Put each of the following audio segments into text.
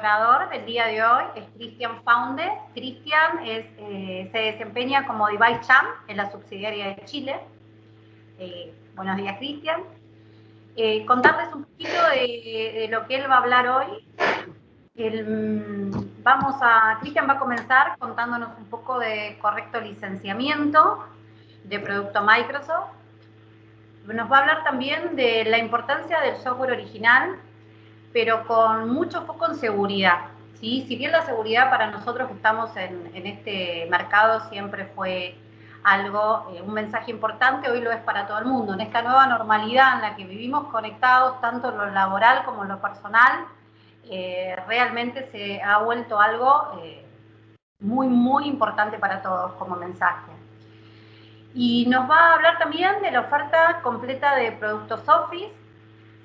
orador del día de hoy es Cristian Faunde. Cristian se desempeña como Device Champ en la subsidiaria de Chile. Buenos días, Cristian. Contarles un poquito de lo que él va a hablar hoy. Cristian va a comenzar contándonos un poco de correcto licenciamiento de producto Microsoft. Nos va a hablar también de la importancia del software original, pero con mucho foco en seguridad, ¿sí? Si bien la seguridad para nosotros que estamos en este mercado siempre fue algo, un mensaje importante, hoy lo es para todo el mundo. En esta nueva normalidad en la que vivimos conectados, tanto en lo laboral como en lo personal, realmente se ha vuelto algo muy, muy importante para todos como mensaje. Y nos va a hablar también de la oferta completa de productos Office,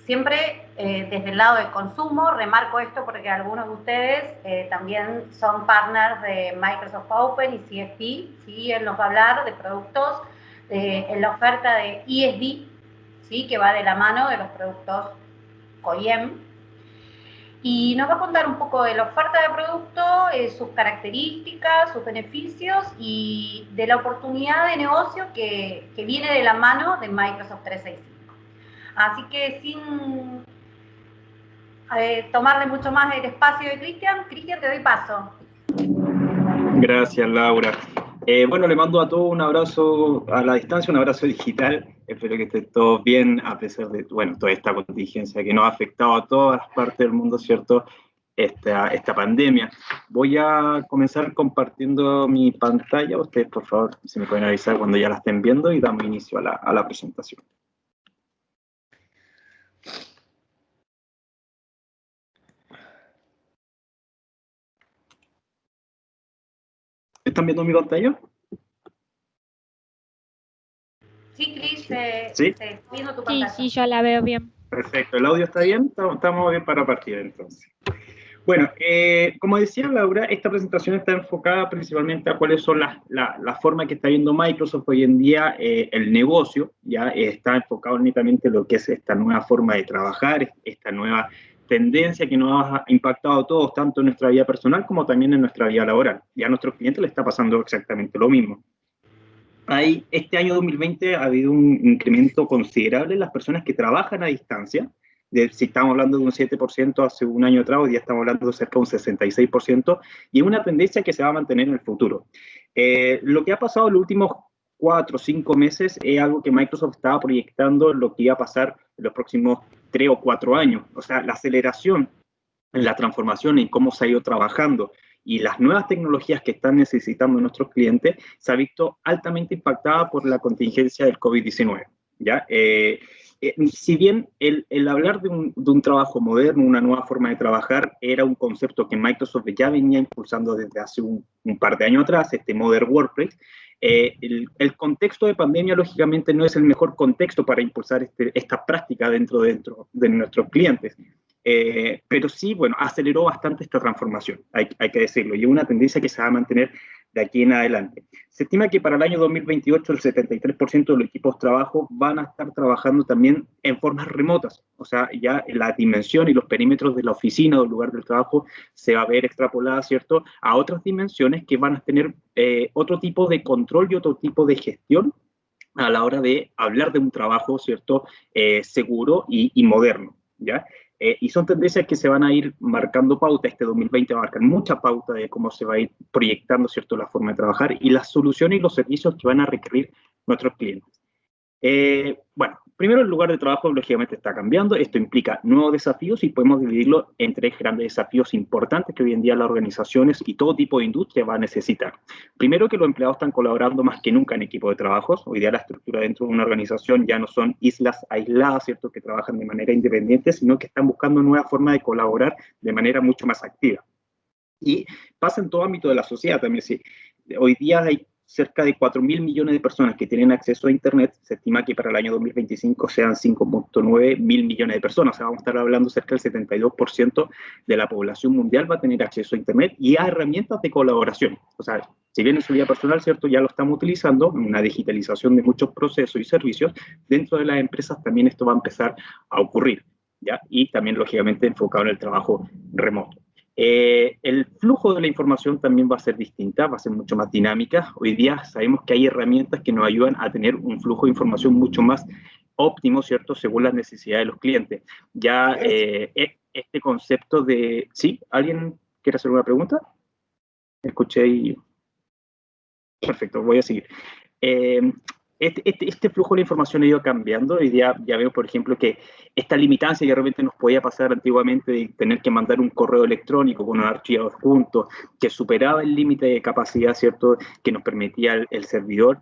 siempre desde el lado de consumo. Remarco esto porque algunos de ustedes también son partners de Microsoft Open y CFP, ¿sí? Él nos va a hablar de productos en la oferta de ESD, ¿sí? Que va de la mano de los productos COIEM. Y nos va a contar un poco de la oferta de producto, sus características, sus beneficios y de la oportunidad de negocio que viene de la mano de Microsoft 365. Así que sin tomarle mucho más el espacio de Cristian, te doy paso. Gracias, Laura. Bueno, le mando a todos un abrazo a la distancia, un abrazo digital. Espero que estén todos bien, a pesar de, bueno, toda esta contingencia que nos ha afectado a todas las partes del mundo, ¿cierto? Esta pandemia. Voy a comenzar compartiendo mi pantalla. Ustedes, por favor, si me pueden avisar cuando ya la estén viendo y damos inicio a la presentación. ¿Están viendo mi pantalla? Sí, Cris, ¿Sí? viendo tu pantalla. Sí, yo la veo bien. Perfecto, ¿el audio está bien? Estamos bien para partir entonces. Bueno, como decía Laura, esta presentación está enfocada principalmente a cuáles son las formas que está viendo Microsoft hoy en día, el negocio, ya está enfocado netamente en lo que es esta nueva forma de trabajar, esta nueva tendencia que nos ha impactado a todos, tanto en nuestra vida personal como también en nuestra vida laboral. Ya a nuestros clientes les está pasando exactamente lo mismo. Este año 2020 ha habido un incremento considerable en las personas que trabajan a distancia. Si estamos hablando de un 7% hace un año atrás, hoy día estamos hablando de cerca de un 66%, y es una tendencia que se va a mantener en el futuro. Lo que ha pasado en los últimos 4 o 5 meses es algo que Microsoft estaba proyectando lo que iba a pasar en los próximos 3 o 4 años. O sea, la aceleración en la transformación en cómo se ha ido trabajando y las nuevas tecnologías que están necesitando nuestros clientes se ha visto altamente impactada por la contingencia del COVID-19. ¿Ya? Si bien el hablar de un trabajo moderno, una nueva forma de trabajar, era un concepto que Microsoft ya venía impulsando desde hace un par de años atrás, este Modern Workplace, el contexto de pandemia, lógicamente, no es el mejor contexto para impulsar esta práctica dentro de nuestros clientes. Pero sí, bueno, aceleró bastante esta transformación, hay que decirlo, y es una tendencia que se va a mantener de aquí en adelante. Se estima que para el año 2028 el 73% de los equipos de trabajo van a estar trabajando también en formas remotas, o sea, ya la dimensión y los perímetros de la oficina o del lugar del trabajo se va a ver extrapolada, ¿cierto?, a otras dimensiones que van a tener otro tipo de control y otro tipo de gestión a la hora de hablar de un trabajo, ¿cierto?, seguro y moderno, ¿ya? Y son tendencias que se van a ir marcando pauta. Este 2020 va a marcar mucha pauta de cómo se va a ir proyectando, ¿cierto?, la forma de trabajar y las soluciones y los servicios que van a requerir nuestros clientes. Bueno, primero el lugar de trabajo lógicamente está cambiando, esto implica nuevos desafíos y podemos dividirlo en 3 grandes desafíos importantes que hoy en día las organizaciones y todo tipo de industria va a necesitar. Primero, que los empleados están colaborando más que nunca en equipos de trabajos. Hoy día la estructura dentro de una organización ya no son islas aisladas, ¿cierto?, que trabajan de manera independiente, sino que están buscando nuevas formas de colaborar de manera mucho más activa. Y pasa en todo ámbito de la sociedad también. Sí. Hoy día hay cerca de 4.000 millones de personas que tienen acceso a Internet. Se estima que para el año 2025 sean 5.9 mil millones de personas. O sea, vamos a estar hablando cerca del 72% de la población mundial va a tener acceso a Internet y a herramientas de colaboración. O sea, si bien en su vida personal, ¿cierto?, ya lo estamos utilizando, una digitalización de muchos procesos y servicios, dentro de las empresas también esto va a empezar a ocurrir, ¿ya? Y también, lógicamente, enfocado en el trabajo remoto. El flujo de la información también va a ser distinta, va a ser mucho más dinámica. Hoy día sabemos que hay herramientas que nos ayudan a tener un flujo de información mucho más óptimo, ¿cierto? Según las necesidades de los clientes. Ya este concepto de... ¿Sí? ¿Alguien quiere hacer una pregunta? Escuché y... Perfecto, voy a seguir. Este flujo de información ha ido cambiando. Hoy día ya veo, por ejemplo, que esta limitancia que de repente nos podía pasar antiguamente de tener que mandar un correo electrónico con un archivo adjunto que superaba el límite de capacidad, ¿cierto?, que nos permitía el servidor,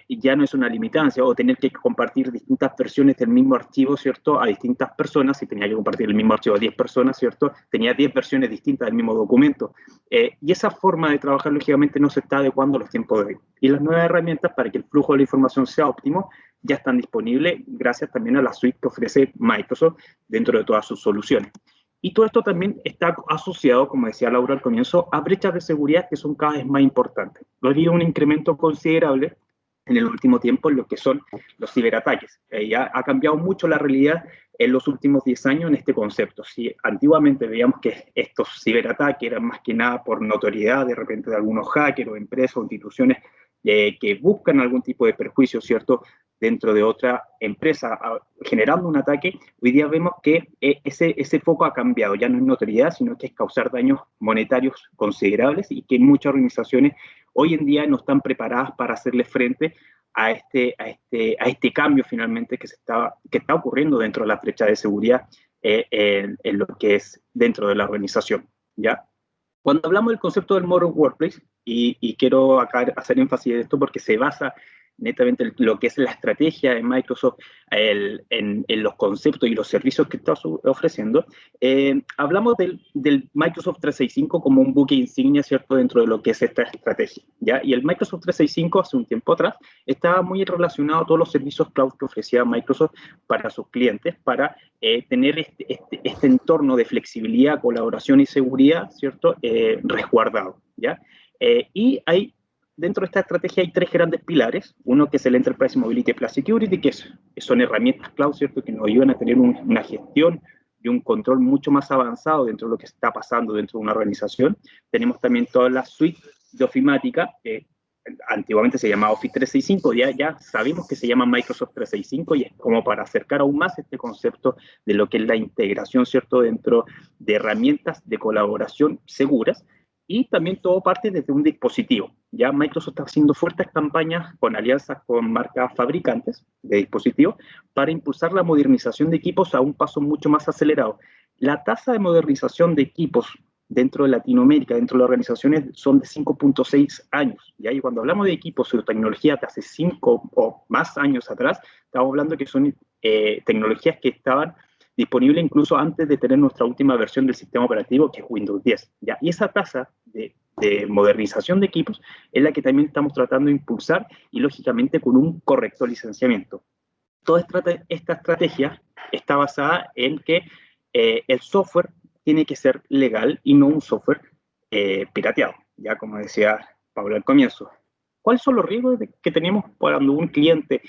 ya no es una limitancia, o tener que compartir distintas versiones del mismo archivo, ¿cierto?, a distintas personas. Si tenía que compartir el mismo archivo a 10 personas, ¿cierto?, tenía 10 versiones distintas del mismo documento. Y esa forma de trabajar, lógicamente, no se está adecuando a los tiempos de hoy. Y las nuevas herramientas para que el flujo de la información sea óptimo ya están disponibles gracias también a la suite que ofrece Microsoft dentro de todas sus soluciones. Y todo esto también está asociado, como decía Laura al comienzo, a brechas de seguridad que son cada vez más importantes. Ha habido un incremento considerable en el último tiempo en lo que son los ciberataques. Ya ha cambiado mucho la realidad en los últimos 10 años en este concepto. Si antiguamente veíamos que estos ciberataques eran más que nada por notoriedad de repente de algunos hackers o empresas o instituciones que buscan algún tipo de perjuicio, ¿cierto?, dentro de otra empresa generando un ataque, hoy día vemos que ese foco ha cambiado, ya no es notoriedad, sino que es causar daños monetarios considerables y que muchas organizaciones hoy en día no están preparadas para hacerle frente a este cambio finalmente que está ocurriendo dentro de la brecha de seguridad en lo que es dentro de la organización, ¿ya? Cuando hablamos del concepto del Modern Workplace, y quiero acá hacer énfasis en esto porque se basa netamente en lo que es la estrategia de Microsoft, en los conceptos y los servicios que está ofreciendo, hablamos del Microsoft 365 como un buque insignia, ¿cierto?, dentro de lo que es esta estrategia, ¿ya? Y el Microsoft 365 hace un tiempo atrás estaba muy relacionado a todos los servicios cloud que ofrecía Microsoft para sus clientes, para tener este entorno de flexibilidad, colaboración y seguridad, ¿cierto?, resguardado, ¿ya? Y hay, dentro de esta estrategia hay 3 grandes pilares. Uno que es el Enterprise Mobility Plus Security, que son herramientas cloud, ¿cierto?, que nos ayudan a tener una gestión y un control mucho más avanzado dentro de lo que está pasando dentro de una organización. Tenemos también toda la suite de ofimática, antiguamente se llamaba Office 365, ya sabemos que se llama Microsoft 365 y es como para acercar aún más este concepto de lo que es la integración, ¿cierto?, dentro de herramientas de colaboración seguras. Y también todo parte desde un dispositivo. Ya Microsoft está haciendo fuertes campañas con alianzas con marcas fabricantes de dispositivos para impulsar la modernización de equipos a un paso mucho más acelerado. La tasa de modernización de equipos dentro de Latinoamérica, dentro de las organizaciones, son de 5.6 años. ¿Ya? Y cuando hablamos de equipos o de tecnología de hace 5 o más años atrás, estamos hablando que son tecnologías que estaban disponible incluso antes de tener nuestra última versión del sistema operativo, que es Windows 10. ¿Ya? Y esa tasa de modernización de equipos es la que también estamos tratando de impulsar y, lógicamente, con un correcto licenciamiento. Toda esta estrategia está basada en que el software tiene que ser legal y no un software pirateado, ya como decía Pablo al comienzo. ¿Cuáles son los riesgos que tenemos cuando un cliente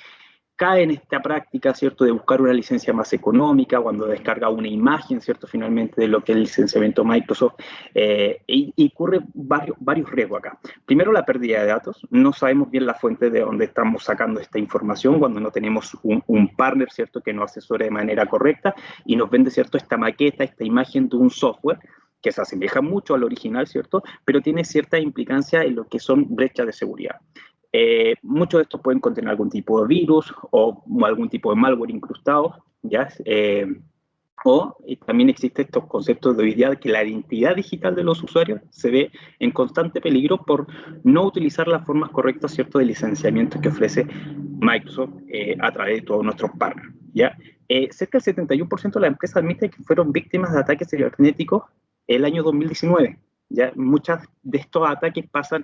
cae en esta práctica, ¿cierto?, de buscar una licencia más económica, cuando descarga una imagen, ¿cierto?, finalmente de lo que es el licenciamiento Microsoft, y ocurre varios riesgos acá. Primero, la pérdida de datos. No sabemos bien la fuente de donde estamos sacando esta información cuando no tenemos un partner, ¿cierto?, que nos asesore de manera correcta y nos vende, ¿cierto?, esta maqueta, esta imagen de un software que se asemeja mucho al original, ¿cierto?, pero tiene cierta implicancia en lo que son brechas de seguridad. Muchos de estos pueden contener algún tipo de virus o algún tipo de malware incrustado, ¿ya? También existen estos conceptos de hoy día que la identidad digital de los usuarios se ve en constante peligro por no utilizar las formas correctas, ¿cierto?, de licenciamiento que ofrece Microsoft a través de todos nuestros partners, ¿ya? Cerca del 71% de las empresas admiten que fueron víctimas de ataques cibernéticos el año 2019, ¿ya? Muchos de estos ataques pasan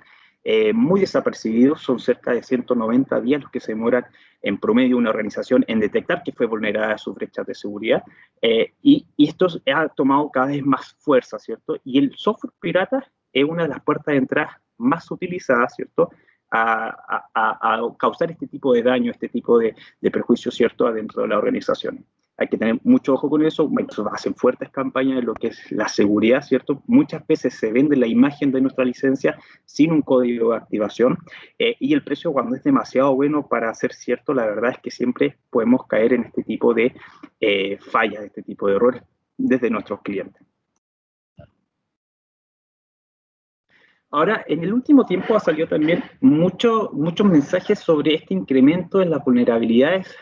muy desapercibidos, son cerca de 190 días los que se demoran en promedio una organización en detectar que fue vulnerada a sus brechas de seguridad, y esto ha tomado cada vez más fuerza, ¿cierto? Y el software pirata es una de las puertas de entrada más utilizadas, ¿cierto?, a causar este tipo de daño, este tipo de perjuicio, ¿cierto?, adentro de la organización. hay que tener mucho ojo con eso. Microsoft hace fuertes campañas en lo que es la seguridad, ¿cierto? Muchas veces se vende la imagen de nuestra licencia sin un código de activación, y el precio cuando es demasiado bueno para ser cierto, la verdad es que siempre podemos caer en este tipo de fallas, este tipo de errores desde nuestros clientes. Ahora, en el último tiempo ha salido también muchos mensajes sobre este incremento en las vulnerabilidades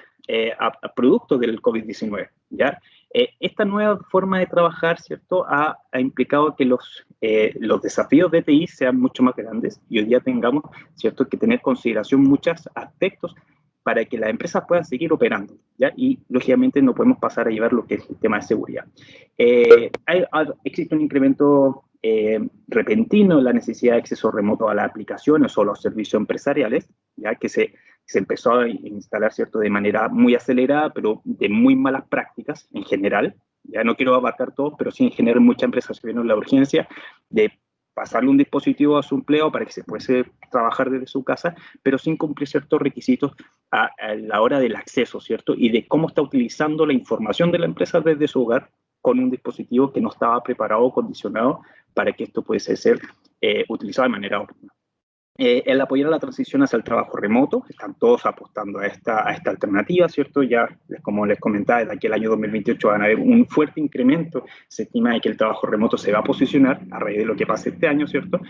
a producto del COVID-19, ¿ya? Esta nueva forma de trabajar, ¿cierto?, ha implicado que los desafíos de TI sean mucho más grandes y hoy día tengamos, ¿cierto?, que tener en consideración muchos aspectos para que las empresas puedan seguir operando, ¿ya? Y, lógicamente, no podemos pasar a llevar lo que es el tema de seguridad. Existe un incremento repentino en la necesidad de acceso remoto a las aplicaciones o los servicios empresariales, ya que se empezó a instalar, ¿cierto?, de manera muy acelerada, pero de muy malas prácticas en general. Ya no quiero abarcar todo, pero sí en general muchas empresas se vieron la urgencia de pasarle un dispositivo a su empleado para que se pudiese trabajar desde su casa, pero sin cumplir ciertos requisitos a la hora del acceso, ¿cierto? Y de cómo está utilizando la información de la empresa desde su hogar con un dispositivo que no estaba preparado o condicionado para que esto pudiese ser utilizado de manera óptima. El apoyar la transición hacia el trabajo remoto, están todos apostando a esta alternativa, ¿cierto? Ya, como les comentaba, desde aquí el año 2028 van a haber un fuerte incremento, se estima de que el trabajo remoto se va a posicionar a raíz de lo que pase este año, ¿cierto?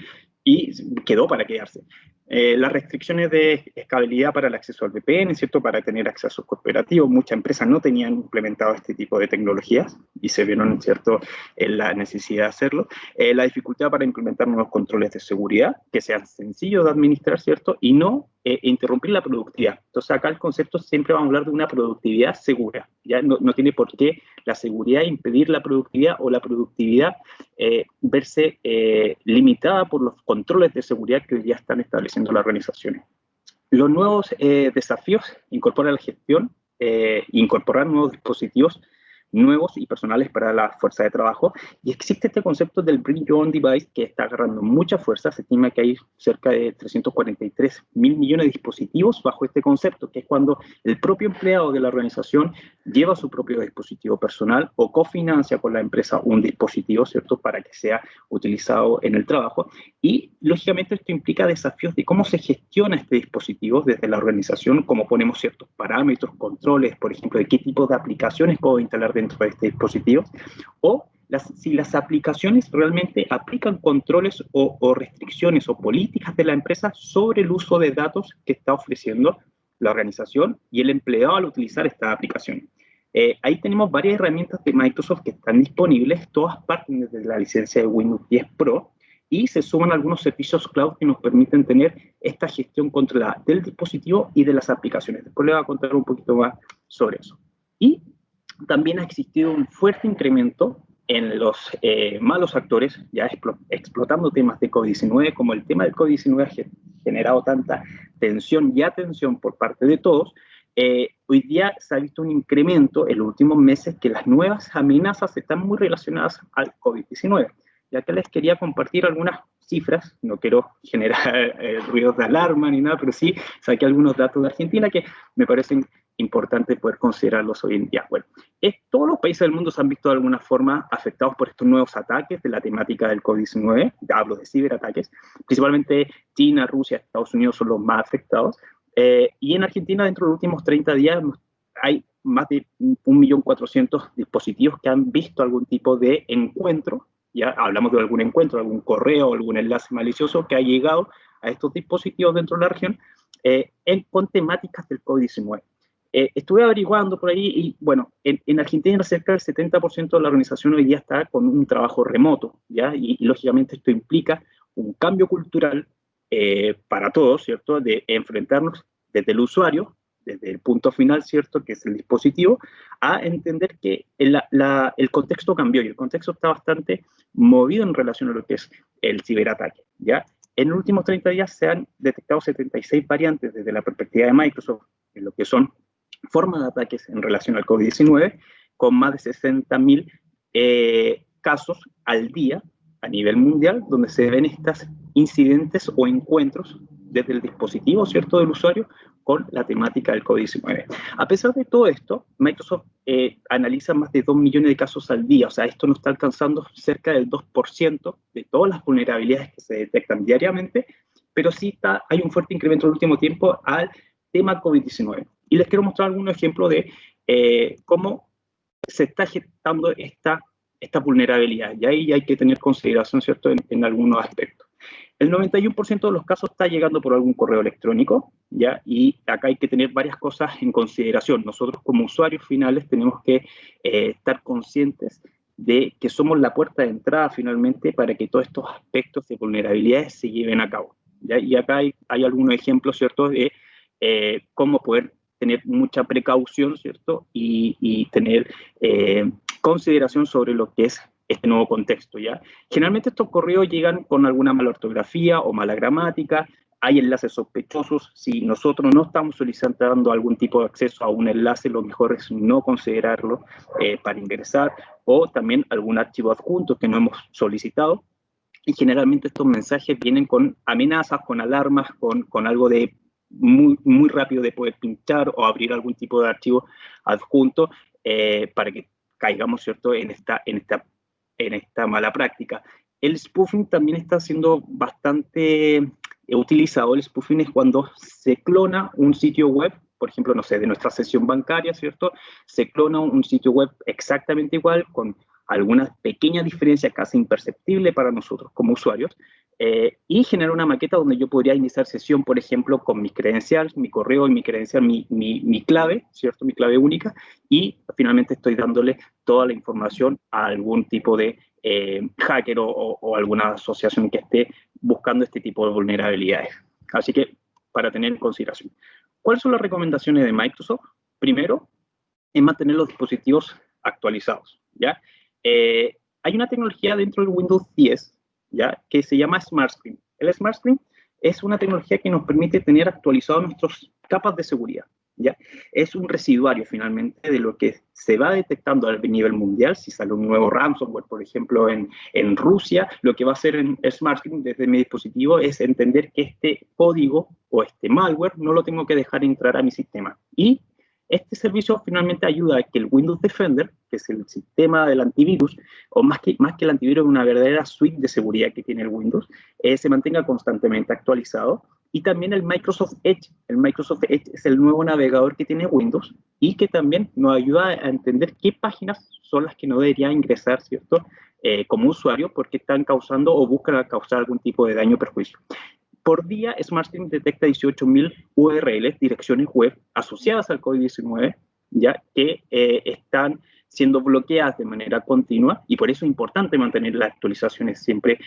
Y quedó para quedarse. Las restricciones de escalabilidad para el acceso al VPN, ¿cierto? Para tener acceso cooperativo, muchas empresas no tenían implementado este tipo de tecnologías y se vieron, ¿cierto?, en la necesidad de hacerlo. La dificultad para implementar nuevos controles de seguridad que sean sencillos de administrar, ¿cierto? Y no interrumpir la productividad. Entonces, acá el concepto siempre vamos a hablar de una productividad segura. Ya no tiene por qué la seguridad impedir la productividad o la productividad verse limitada por los controles de seguridad que hoy ya están estableciendo las organizaciones. Los nuevos desafíos incorporan la gestión, incorporar nuevos dispositivos nuevos y personales para la fuerza de trabajo, y existe este concepto del Bring Your Own Device que está agarrando mucha fuerza. Se estima que hay cerca de 343 mil millones de dispositivos bajo este concepto, que es cuando el propio empleado de la organización lleva su propio dispositivo personal o cofinancia con la empresa un dispositivo, ¿cierto?, para que sea utilizado en el trabajo. Y, lógicamente, esto implica desafíos de cómo se gestiona este dispositivo desde la organización, cómo ponemos ciertos parámetros, controles, por ejemplo, de qué tipo de aplicaciones puedo instalar dentro de este dispositivo, o si las aplicaciones realmente aplican controles o restricciones o políticas de la empresa sobre el uso de datos que está ofreciendo la organización y el empleado al utilizar esta aplicación. Ahí tenemos varias herramientas de Microsoft que están disponibles, todas parten desde la licencia de Windows 10 Pro, y se suman algunos servicios cloud que nos permiten tener esta gestión controlada del dispositivo y de las aplicaciones. Después les voy a contar un poquito más sobre eso. Y también ha existido un fuerte incremento en los malos actores, ya explotando temas de COVID-19, como el tema del COVID-19 ha generado tanta tensión y atención por parte de todos. Hoy día se ha visto un incremento en los últimos meses que las nuevas amenazas están muy relacionadas al COVID-19. Ya que les quería compartir algunas cifras, no quiero generar ruidos de alarma ni nada, pero sí saqué algunos datos de Argentina que me parecen importantes poder considerarlos hoy en día. Bueno, todos los países del mundo se han visto de alguna forma afectados por estos nuevos ataques de la temática del COVID-19, hablo de ciberataques, principalmente China, Rusia, Estados Unidos son los más afectados, y en Argentina dentro de los últimos 30 días hay más de 1.400.000 dispositivos que han visto algún tipo de encuentro. Ya hablamos de algún encuentro, algún correo, algún enlace malicioso que ha llegado a estos dispositivos dentro de la región con temáticas del COVID-19. Estuve averiguando por ahí y, bueno, en Argentina cerca del 70% de la organización hoy día está con un trabajo remoto, ¿ya? Y lógicamente esto implica un cambio cultural para todos, ¿cierto? De enfrentarnos desde el usuario, desde el punto final, ¿cierto?, que es el dispositivo, a entender que el contexto cambió y el contexto está bastante movido en relación a lo que es el ciberataque, ¿ya? En los últimos 30 días se han detectado 76 variantes desde la perspectiva de Microsoft, en lo que son formas de ataques en relación al COVID-19, con más de 60.000 casos al día a nivel mundial, donde se ven estos incidentes o encuentros desde el dispositivo, ¿cierto?, del usuario, con la temática del COVID-19. A pesar de todo esto, Microsoft analiza más de 2 millones de casos al día, o sea, esto nos está alcanzando cerca del 2% de todas las vulnerabilidades que se detectan diariamente, pero sí hay un fuerte incremento en el último tiempo al tema COVID-19. Y les quiero mostrar algunos ejemplos de cómo se está gestando esta vulnerabilidad, y ahí hay que tener consideración, ¿cierto?, en algunos aspectos. El 91% de los casos está llegando por algún correo electrónico, ¿ya? Y acá hay que tener varias cosas en consideración. Nosotros como usuarios finales tenemos que estar conscientes de que somos la puerta de entrada finalmente para que todos estos aspectos de vulnerabilidades se lleven a cabo, ¿ya? Y acá hay algunos ejemplos, ¿cierto?, de cómo poder tener mucha precaución, ¿cierto? Y tener consideración sobre lo que es este nuevo contexto, ¿ya? Generalmente estos correos llegan con alguna mala ortografía o mala gramática, hay enlaces sospechosos. Si nosotros no estamos solicitando algún tipo de acceso a un enlace, lo mejor es no considerarlo para ingresar, o también algún archivo adjunto que no hemos solicitado. Y generalmente estos mensajes vienen con amenazas, con alarmas, con algo de muy rápido de poder pinchar o abrir algún tipo de archivo adjunto para que caigamos, ¿cierto?, en esta mala práctica. El spoofing también está siendo bastante utilizado. El spoofing es cuando se clona un sitio web, por ejemplo, no sé, de nuestra sesión bancaria, ¿cierto? Se clona un sitio web exactamente igual, con alguna pequeña diferencia casi imperceptible para nosotros como usuarios, y genera una maqueta donde yo podría iniciar sesión, por ejemplo, con mis credenciales, mi correo y mi credencial, mi clave, ¿cierto?, mi clave única, y finalmente estoy dándole toda la información a algún tipo de hacker o alguna asociación que esté buscando este tipo de vulnerabilidades. Así que, para tener en consideración. ¿Cuáles son las recomendaciones de Microsoft? Primero, es mantener los dispositivos actualizados, ¿ya? Hay una tecnología dentro del Windows 10, ¿ya?, que se llama Smart Screen. El Smart Screen es una tecnología que nos permite tener actualizados nuestras capas de seguridad, ¿ya? Es un residuario, finalmente, de lo que se va detectando a nivel mundial. Si sale un nuevo ransomware, por ejemplo, en Rusia, lo que va a hacer en Smart Screen desde mi dispositivo es entender que este código o este malware no lo tengo que dejar entrar a mi sistema. Y este servicio finalmente ayuda a que el Windows Defender, que es el sistema del antivirus, o más que el antivirus, una verdadera suite de seguridad que tiene el Windows, se mantenga constantemente actualizado. Y también el Microsoft Edge. El Microsoft Edge es el nuevo navegador que tiene Windows y que también nos ayuda a entender qué páginas son las que no debería ingresar, ¿cierto?, como usuario, porque están causando o buscan causar algún tipo de daño o perjuicio. Por día, SmartStream detecta 18.000 URLs, direcciones web asociadas al COVID-19, ya que están siendo bloqueadas de manera continua, y por eso es importante mantener las actualizaciones siempre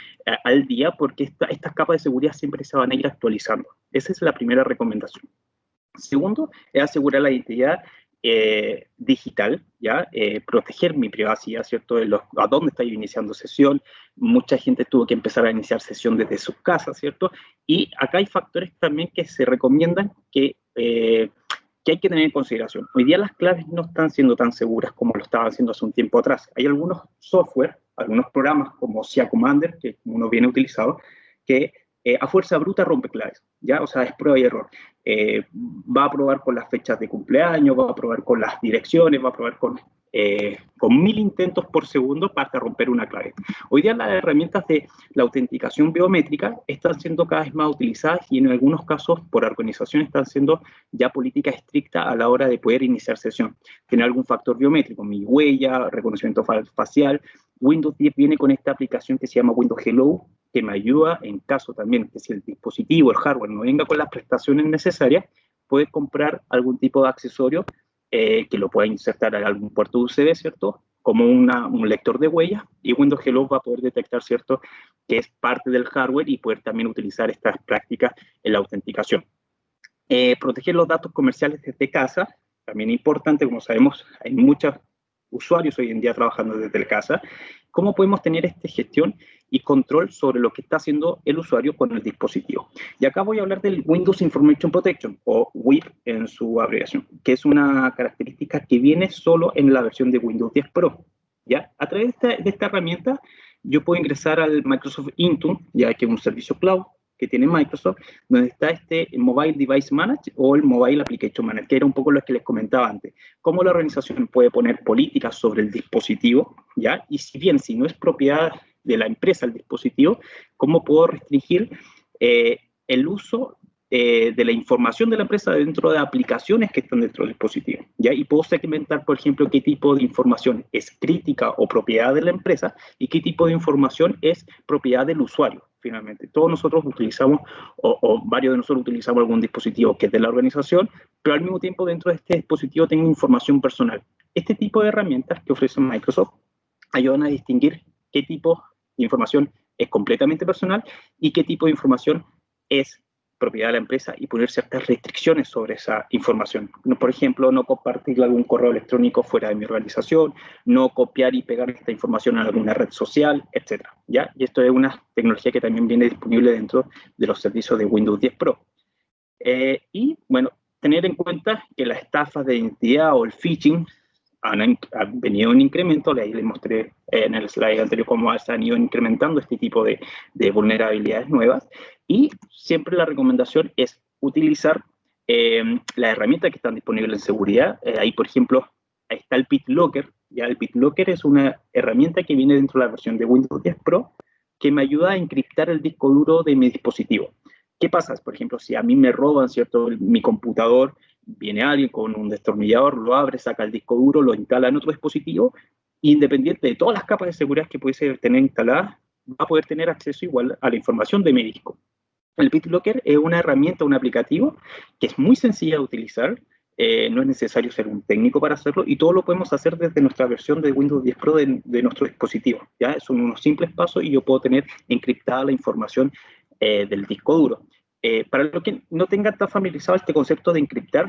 al día, porque estas capas de seguridad siempre se van a ir actualizando. Esa es la primera recomendación. Segundo, es asegurar la identidad digital, ¿ya? Proteger mi privacidad, ¿cierto?, a dónde estoy iniciando sesión. Mucha gente tuvo que empezar a iniciar sesión desde sus casas, ¿cierto? Y acá hay factores también que se recomiendan que hay que tener en consideración. Hoy día las claves no están siendo tan seguras como lo estaban haciendo hace un tiempo atrás. Hay algunos software, algunos programas como SIA Commander, que uno viene utilizado, que a fuerza bruta rompe claves, ¿ya? O sea, es prueba y error. Va a probar con las fechas de cumpleaños, va a probar con las direcciones, va a probar con 1000 intentos por segundo para romper una clave. Hoy día las herramientas de la autenticación biométrica están siendo cada vez más utilizadas, y en algunos casos por organizaciones están siendo ya políticas estrictas a la hora de poder iniciar sesión. Tener algún factor biométrico, mi huella, reconocimiento facial. Windows 10 viene con esta aplicación que se llama Windows Hello, que me ayuda en caso también que si el dispositivo, el hardware, no venga con las prestaciones necesarias, puede comprar algún tipo de accesorio que lo pueda insertar a algún puerto USB, ¿cierto?, como un lector de huellas, y Windows Hello va a poder detectar, ¿cierto?, que es parte del hardware, y poder también utilizar estas prácticas en la autenticación. Proteger los datos comerciales desde casa, también importante. Como sabemos, hay muchos usuarios hoy en día trabajando desde casa. ¿Cómo podemos tener esta gestión y control sobre lo que está haciendo el usuario con el dispositivo? Y acá voy a hablar del Windows Information Protection, o WIP en su abreviación, que es una característica que viene solo en la versión de Windows 10 Pro, ¿ya? A través de esta herramienta yo puedo ingresar al Microsoft Intune, ya que es un servicio cloud, que tiene Microsoft, donde está este Mobile Device Manager o el Mobile Application Manager, que era un poco lo que les comentaba antes. Cómo la organización puede poner políticas sobre el dispositivo, ¿ya? Y si no es propiedad de la empresa el dispositivo, cómo puedo restringir el uso de la información de la empresa dentro de aplicaciones que están dentro del dispositivo, ¿ya? Y puedo segmentar, por ejemplo, qué tipo de información es crítica o propiedad de la empresa y qué tipo de información es propiedad del usuario, finalmente. Todos nosotros utilizamos, o varios de nosotros utilizamos algún dispositivo que es de la organización, pero al mismo tiempo dentro de este dispositivo tengo información personal. Este tipo de herramientas que ofrece Microsoft ayudan a distinguir qué tipo de información es completamente personal y qué tipo de información es propiedad de la empresa y poner ciertas restricciones sobre esa información. Por ejemplo, no compartir algún correo electrónico fuera de mi organización, no copiar y pegar esta información en alguna red social, etc. ¿Ya? Y esto es una tecnología que también viene disponible dentro de los servicios de Windows 10 Pro. Y, bueno, tener en cuenta que las estafas de identidad o el phishing han venido en incremento. Ahí les mostré en el slide anterior cómo se han ido incrementando este tipo de vulnerabilidades nuevas. Y siempre la recomendación es utilizar las herramientas que están disponibles en seguridad. Ahí, por ejemplo, ahí está el BitLocker. Ya el BitLocker es una herramienta que viene dentro de la versión de Windows 10 Pro que me ayuda a encriptar el disco duro de mi dispositivo. ¿Qué pasa? Por ejemplo, si a mí me roban, ¿cierto?, mi computador, viene alguien con un destornillador, lo abre, saca el disco duro, lo instala en otro dispositivo, independiente de todas las capas de seguridad que pudiese tener instaladas, va a poder tener acceso igual a la información de mi disco. El BitLocker es una herramienta, un aplicativo que es muy sencilla de utilizar, no es necesario ser un técnico para hacerlo y todo lo podemos hacer desde nuestra versión de Windows 10 Pro de nuestro dispositivo. ¿Ya? Son unos simples pasos y yo puedo tener encriptada la información del disco duro. Para los que no tengan tan familiarizado este concepto de encriptar,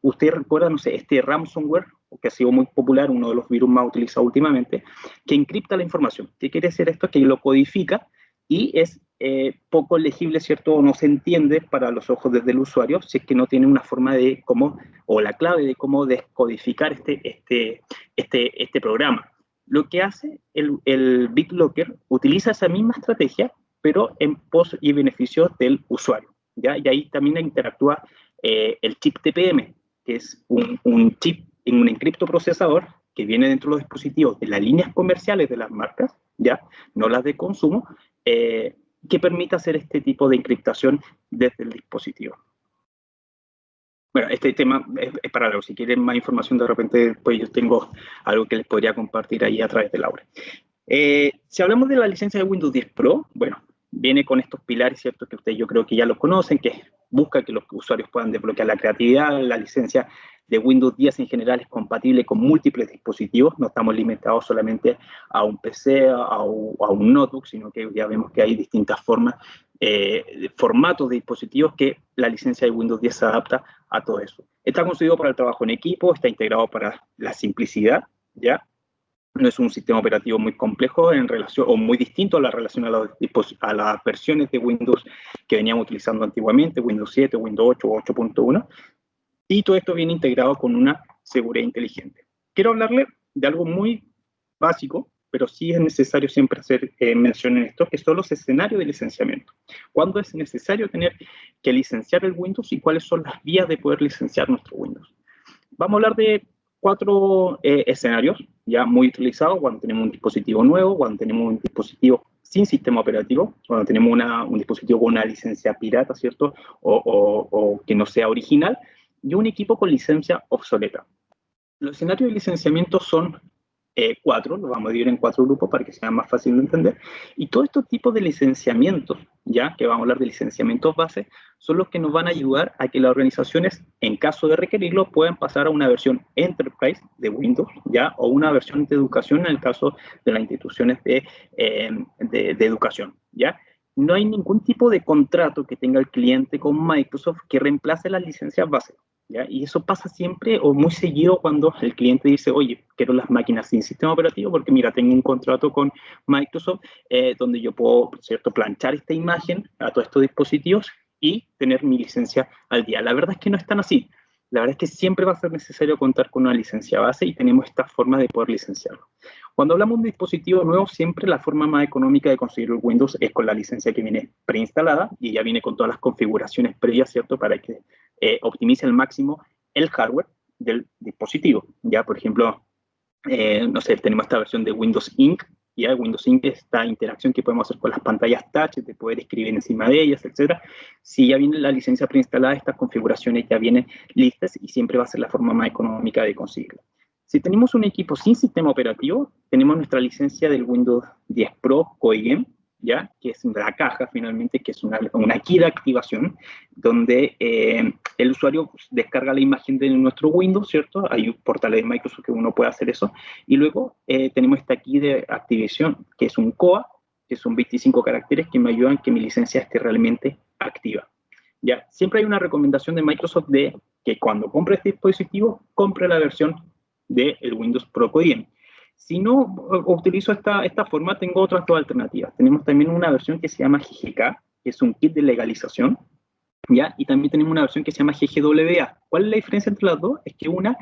usted recuerda, no sé, este ransomware, que ha sido muy popular, uno de los virus más utilizados últimamente, que encripta la información. ¿Qué quiere decir esto? Que lo codifica y es poco legible, ¿cierto? O no se entiende para los ojos desde el usuario si es que no tiene una forma de cómo, o la clave de cómo descodificar este programa. Lo que hace el BitLocker utiliza esa misma estrategia, pero en pos y beneficio del usuario, ¿ya? Y ahí también interactúa el chip TPM, que es un chip en un encriptoprocesador que viene dentro de los dispositivos de las líneas comerciales de las marcas, ¿ya? No las de consumo, que permite hacer este tipo de encriptación desde el dispositivo. Bueno, este tema es para luego. Si quieren más información, de repente, pues yo tengo algo que les podría compartir ahí a través de Laura. Si hablamos de la licencia de Windows 10 Pro, bueno, viene con estos pilares, ¿cierto? Que ustedes yo creo que ya los conocen, que busca que los usuarios puedan desbloquear la creatividad. La licencia de Windows 10 en general es compatible con múltiples dispositivos, no estamos limitados solamente a un PC, a un notebook, sino que ya vemos que hay distintas formas, formatos de dispositivos que la licencia de Windows 10 se adapta a todo eso. Está concebido para el trabajo en equipo, está integrado para la simplicidad, ¿ya? No es un sistema operativo muy complejo en relación, o muy distinto a la relación a las versiones de Windows que veníamos utilizando antiguamente, Windows 7, Windows 8 o 8.1, y todo esto viene integrado con una seguridad inteligente. Quiero hablarle de algo muy básico, pero sí es necesario siempre hacer mención en esto, que son los escenarios de licenciamiento. ¿Cuándo es necesario tener que licenciar el Windows y cuáles son las vías de poder licenciar nuestro Windows? Vamos a hablar de 4 escenarios ya muy utilizados: cuando tenemos un dispositivo nuevo, cuando tenemos un dispositivo sin sistema operativo, cuando tenemos un dispositivo con una licencia pirata, ¿cierto? O que no sea original, y un equipo con licencia obsoleta. Los escenarios de licenciamiento son 4, los vamos a dividir en 4 grupos para que sea más fácil de entender. Y todos estos tipos de licenciamientos, ya que vamos a hablar de licenciamientos base, son los que nos van a ayudar a que las organizaciones, en caso de requerirlo, puedan pasar a una versión Enterprise de Windows, ya, o una versión de educación en el caso de las instituciones de educación, ya. No hay ningún tipo de contrato que tenga el cliente con Microsoft que reemplace las licencias base. ¿Ya? Y eso pasa siempre o muy seguido cuando el cliente dice, oye, quiero las máquinas sin sistema operativo porque mira, tengo un contrato con Microsoft donde yo puedo, ¿cierto?, planchar esta imagen a todos estos dispositivos y tener mi licencia al día. La verdad es que no es tan así. la verdad es que siempre va a ser necesario contar con una licencia base y tenemos esta forma de poder licenciarlo. Cuando hablamos de un dispositivo nuevo, siempre la forma más económica de conseguir el Windows es con la licencia que viene preinstalada y ya viene con todas las configuraciones previas, ¿cierto? Para que optimice al máximo el hardware del dispositivo. Ya, por ejemplo, no sé, tenemos esta versión de Windows Ink, ya Windows Ink es esta interacción que podemos hacer con las pantallas touch, de poder escribir encima de ellas, etcétera. Si ya viene la licencia preinstalada, estas configuraciones ya vienen listas y siempre va a ser la forma más económica de conseguirla. Si tenemos un equipo sin sistema operativo, tenemos nuestra licencia del Windows 10 Pro COIGEM, ¿ya? Que es la caja finalmente, que es una key de activación, donde el usuario descarga la imagen de nuestro Windows, ¿cierto? Hay portales de Microsoft que uno puede hacer eso, y luego tenemos esta key de activación, que es un COA, que son 25 caracteres que me ayudan a que mi licencia esté realmente activa. ¿Ya? Siempre hay una recomendación de Microsoft de que cuando compre este dispositivo, compre la versión del Windows Pro COIGEM. Si no utilizo esta forma, tengo otras dos alternativas. Tenemos también una versión que se llama GGK, que es un kit de legalización, ¿ya? Y también tenemos una versión que se llama GGWA. ¿Cuál es la diferencia entre las dos? Es que una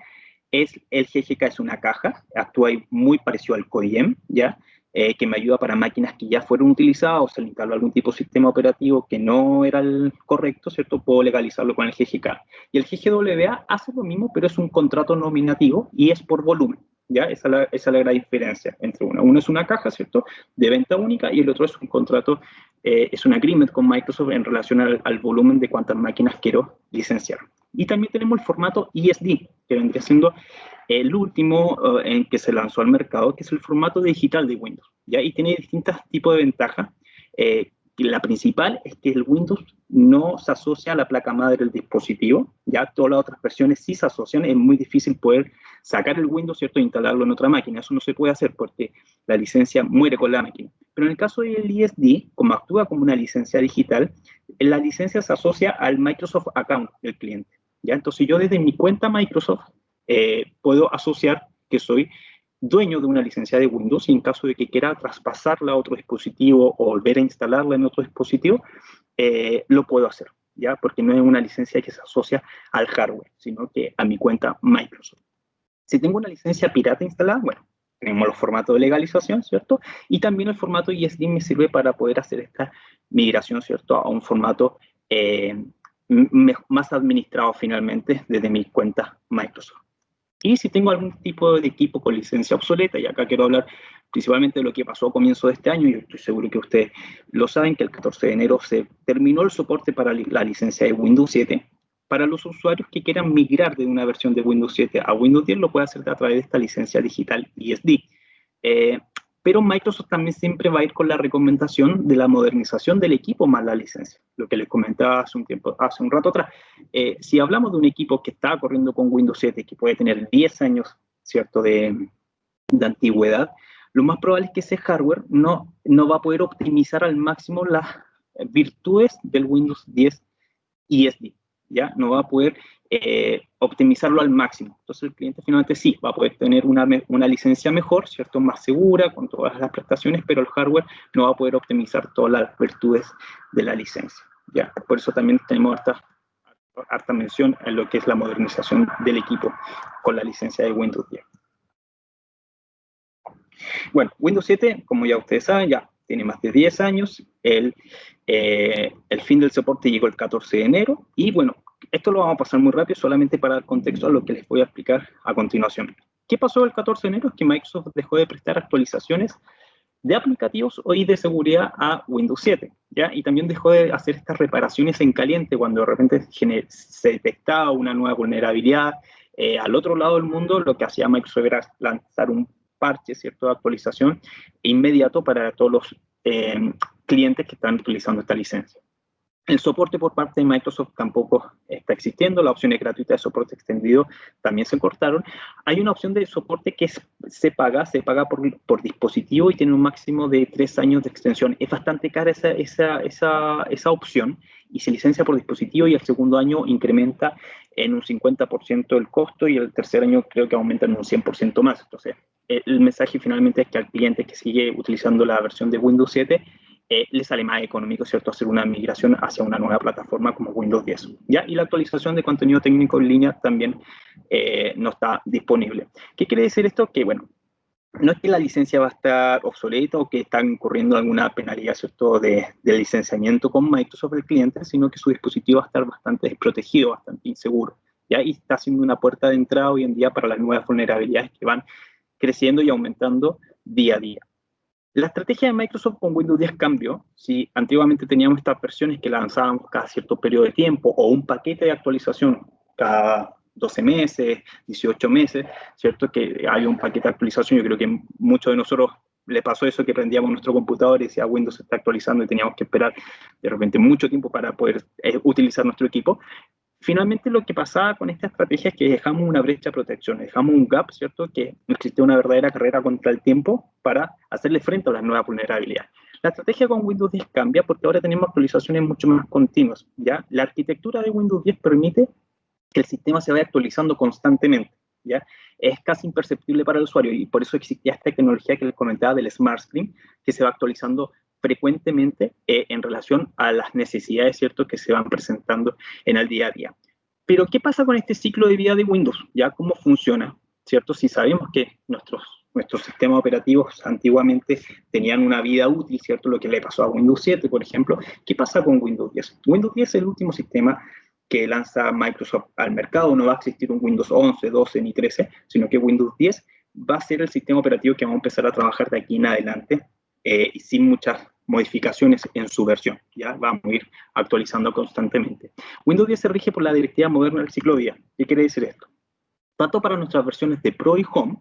es el GGK, es una caja, actúa muy parecido al COIGEM, ¿ya? Que me ayuda para máquinas que ya fueron utilizadas o se le instaló algún tipo de sistema operativo que no era el correcto, ¿cierto? Puedo legalizarlo con el GGK. Y el GGWA hace lo mismo, pero es un contrato nominativo y es por volumen. ¿Ya? Esa es la gran diferencia entre uno. Uno es una caja, ¿cierto?, de venta única y el otro es un contrato, es un agreement con Microsoft en relación al volumen de cuántas máquinas quiero licenciar. Y también tenemos el formato ESD, que vendría siendo el último en que se lanzó al mercado, que es el formato digital de Windows, ¿ya? Y tiene distintos tipos de ventajas. La principal es que el Windows no se asocia a la placa madre del dispositivo, ya todas las otras versiones sí se asocian, es muy difícil poder sacar el Windows, ¿cierto?, e instalarlo en otra máquina, eso no se puede hacer porque la licencia muere con la máquina. Pero en el caso del ESD, como actúa como una licencia digital, la licencia se asocia al Microsoft Account del cliente, ¿ya? Entonces yo desde mi cuenta Microsoft puedo asociar que soy dueño de una licencia de Windows y en caso de que quiera traspasarla a otro dispositivo o volver a instalarla en otro dispositivo, lo puedo hacer, ¿ya? Porque no es una licencia que se asocia al hardware, sino que a mi cuenta Microsoft. Si tengo una licencia pirata instalada, bueno, tenemos los formatos de legalización, ¿cierto? Y también el formato ESD me sirve para poder hacer esta migración, ¿cierto?, a un formato más administrado finalmente desde mi cuenta Microsoft. Y si tengo algún tipo de equipo con licencia obsoleta, y acá quiero hablar principalmente de lo que pasó a comienzo de este año, y estoy seguro que ustedes lo saben, que el 14 de enero se terminó el soporte para la licencia de Windows 7. Para los usuarios que quieran migrar de una versión de Windows 7 a Windows 10, lo puede hacer a través de esta licencia digital ESD. Pero Microsoft también siempre va a ir con la recomendación de la modernización del equipo más la licencia, lo que les comentaba hace un rato atrás. Si hablamos de un equipo que está corriendo con Windows 7, que puede tener 10 años, ¿cierto?, de antigüedad, lo más probable es que ese hardware no va a poder optimizar al máximo las virtudes del Windows 10 ESD, ¿ya? No va a poder optimizarlo al máximo. Entonces el cliente finalmente sí va a poder tener una licencia mejor, ¿cierto?, más segura, con todas las prestaciones, pero el hardware no va a poder optimizar todas las virtudes de la licencia, ¿ya? Por eso también tenemos harta mención en lo que es la modernización del equipo con la licencia de Windows 10. Bueno, Windows 7, como ya ustedes saben, ya tiene más de 10 años. El fin del soporte llegó el 14 de enero. Y bueno, esto lo vamos a pasar muy rápido, solamente para dar contexto a lo que les voy a explicar a continuación. ¿Qué pasó el 14 de enero? Es que Microsoft dejó de prestar actualizaciones de aplicativos y de seguridad a Windows 7, ¿ya? Y también dejó de hacer estas reparaciones en caliente cuando de repente se detectaba una nueva vulnerabilidad. Al otro lado del mundo, lo que hacía Microsoft era lanzar un parche, ¿cierto?, de actualización inmediato para todos los clientes que están utilizando esta licencia. El soporte por parte de Microsoft tampoco está existiendo, las opciones gratuitas de soporte extendido también se cortaron. Hay una opción de soporte que se paga por dispositivo y tiene un máximo de 3 años de extensión. Es bastante cara esa opción y se licencia por dispositivo y el segundo año incrementa en un 50% el costo y el tercer año creo que aumenta en un 100% más. Entonces, el mensaje finalmente es que al cliente que sigue utilizando la versión de Windows 7, le sale más económico, ¿cierto?, hacer una migración hacia una nueva plataforma como Windows 10, ¿ya? Y la actualización de contenido técnico en línea también no está disponible. ¿Qué quiere decir esto? Que, bueno, no es que la licencia va a estar obsoleta o que está incurriendo alguna penalidad, ¿cierto?, de licenciamiento con Microsoft el cliente, sino que su dispositivo va a estar bastante desprotegido, bastante inseguro, ¿ya? Y está siendo una puerta de entrada hoy en día para las nuevas vulnerabilidades que van creciendo y aumentando día a día. La estrategia de Microsoft con Windows 10 cambió. Si antiguamente teníamos estas versiones que lanzábamos cada cierto periodo de tiempo o un paquete de actualización cada 12 meses, 18 meses, ¿cierto? Que había un paquete de actualización. Yo creo que muchos de nosotros le pasó eso, que prendíamos nuestro computador y decía Windows se está actualizando y teníamos que esperar de repente mucho tiempo para poder utilizar nuestro equipo. Finalmente, lo que pasaba con esta estrategia es que dejamos una brecha de protección, dejamos un gap, ¿cierto?, que no existía una verdadera carrera contra el tiempo para hacerle frente a las nuevas vulnerabilidades. La estrategia con Windows 10 cambia porque ahora tenemos actualizaciones mucho más continuas, ¿ya? La arquitectura de Windows 10 permite que el sistema se vaya actualizando constantemente, ¿ya? Es casi imperceptible para el usuario y por eso existía esta tecnología que les comentaba del Smart Screen, que se va actualizando frecuentemente en relación a las necesidades, ¿cierto?, que se van presentando en el día a día. Pero, ¿qué pasa con este ciclo de vida de Windows? ¿Ya? ¿Cómo funciona? ¿Cierto? Si sabemos que nuestros sistemas operativos antiguamente tenían una vida útil, ¿cierto? Lo que le pasó a Windows 7, por ejemplo. ¿Qué pasa con Windows 10? Windows 10 es el último sistema que lanza Microsoft al mercado. No va a existir un Windows 11, 12 ni 13, sino que Windows 10 va a ser el sistema operativo que vamos a empezar a trabajar de aquí en adelante, y sin muchas modificaciones en su versión, ¿ya? Vamos a ir actualizando constantemente. Windows 10 se rige por la directiva moderna del ciclo de vida. ¿Qué quiere decir esto? Tanto para nuestras versiones de Pro y Home,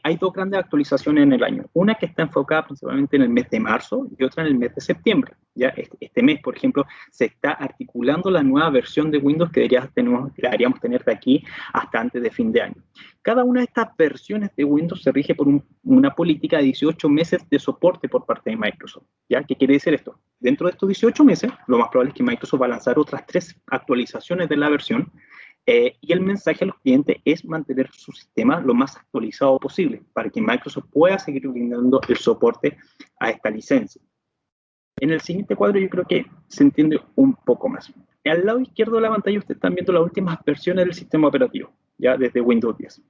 hay dos grandes actualizaciones en el año. Una que está enfocada principalmente en el mes de marzo y otra en el mes de septiembre. Ya este mes, por ejemplo, se está articulando la nueva versión de Windows que deberíamos tener de aquí hasta antes de fin de año. Cada una de estas versiones de Windows se rige por una política de 18 meses de soporte por parte de Microsoft. ¿Ya? ¿Qué quiere decir esto? Dentro de estos 18 meses, lo más probable es que Microsoft va a lanzar otras 3 actualizaciones de la versión. Y el mensaje a los clientes es mantener su sistema lo más actualizado posible para que Microsoft pueda seguir brindando el soporte a esta licencia. En el siguiente cuadro yo creo que se entiende un poco más. Al lado izquierdo de la pantalla ustedes están viendo las últimas versiones del sistema operativo, ya desde Windows 10.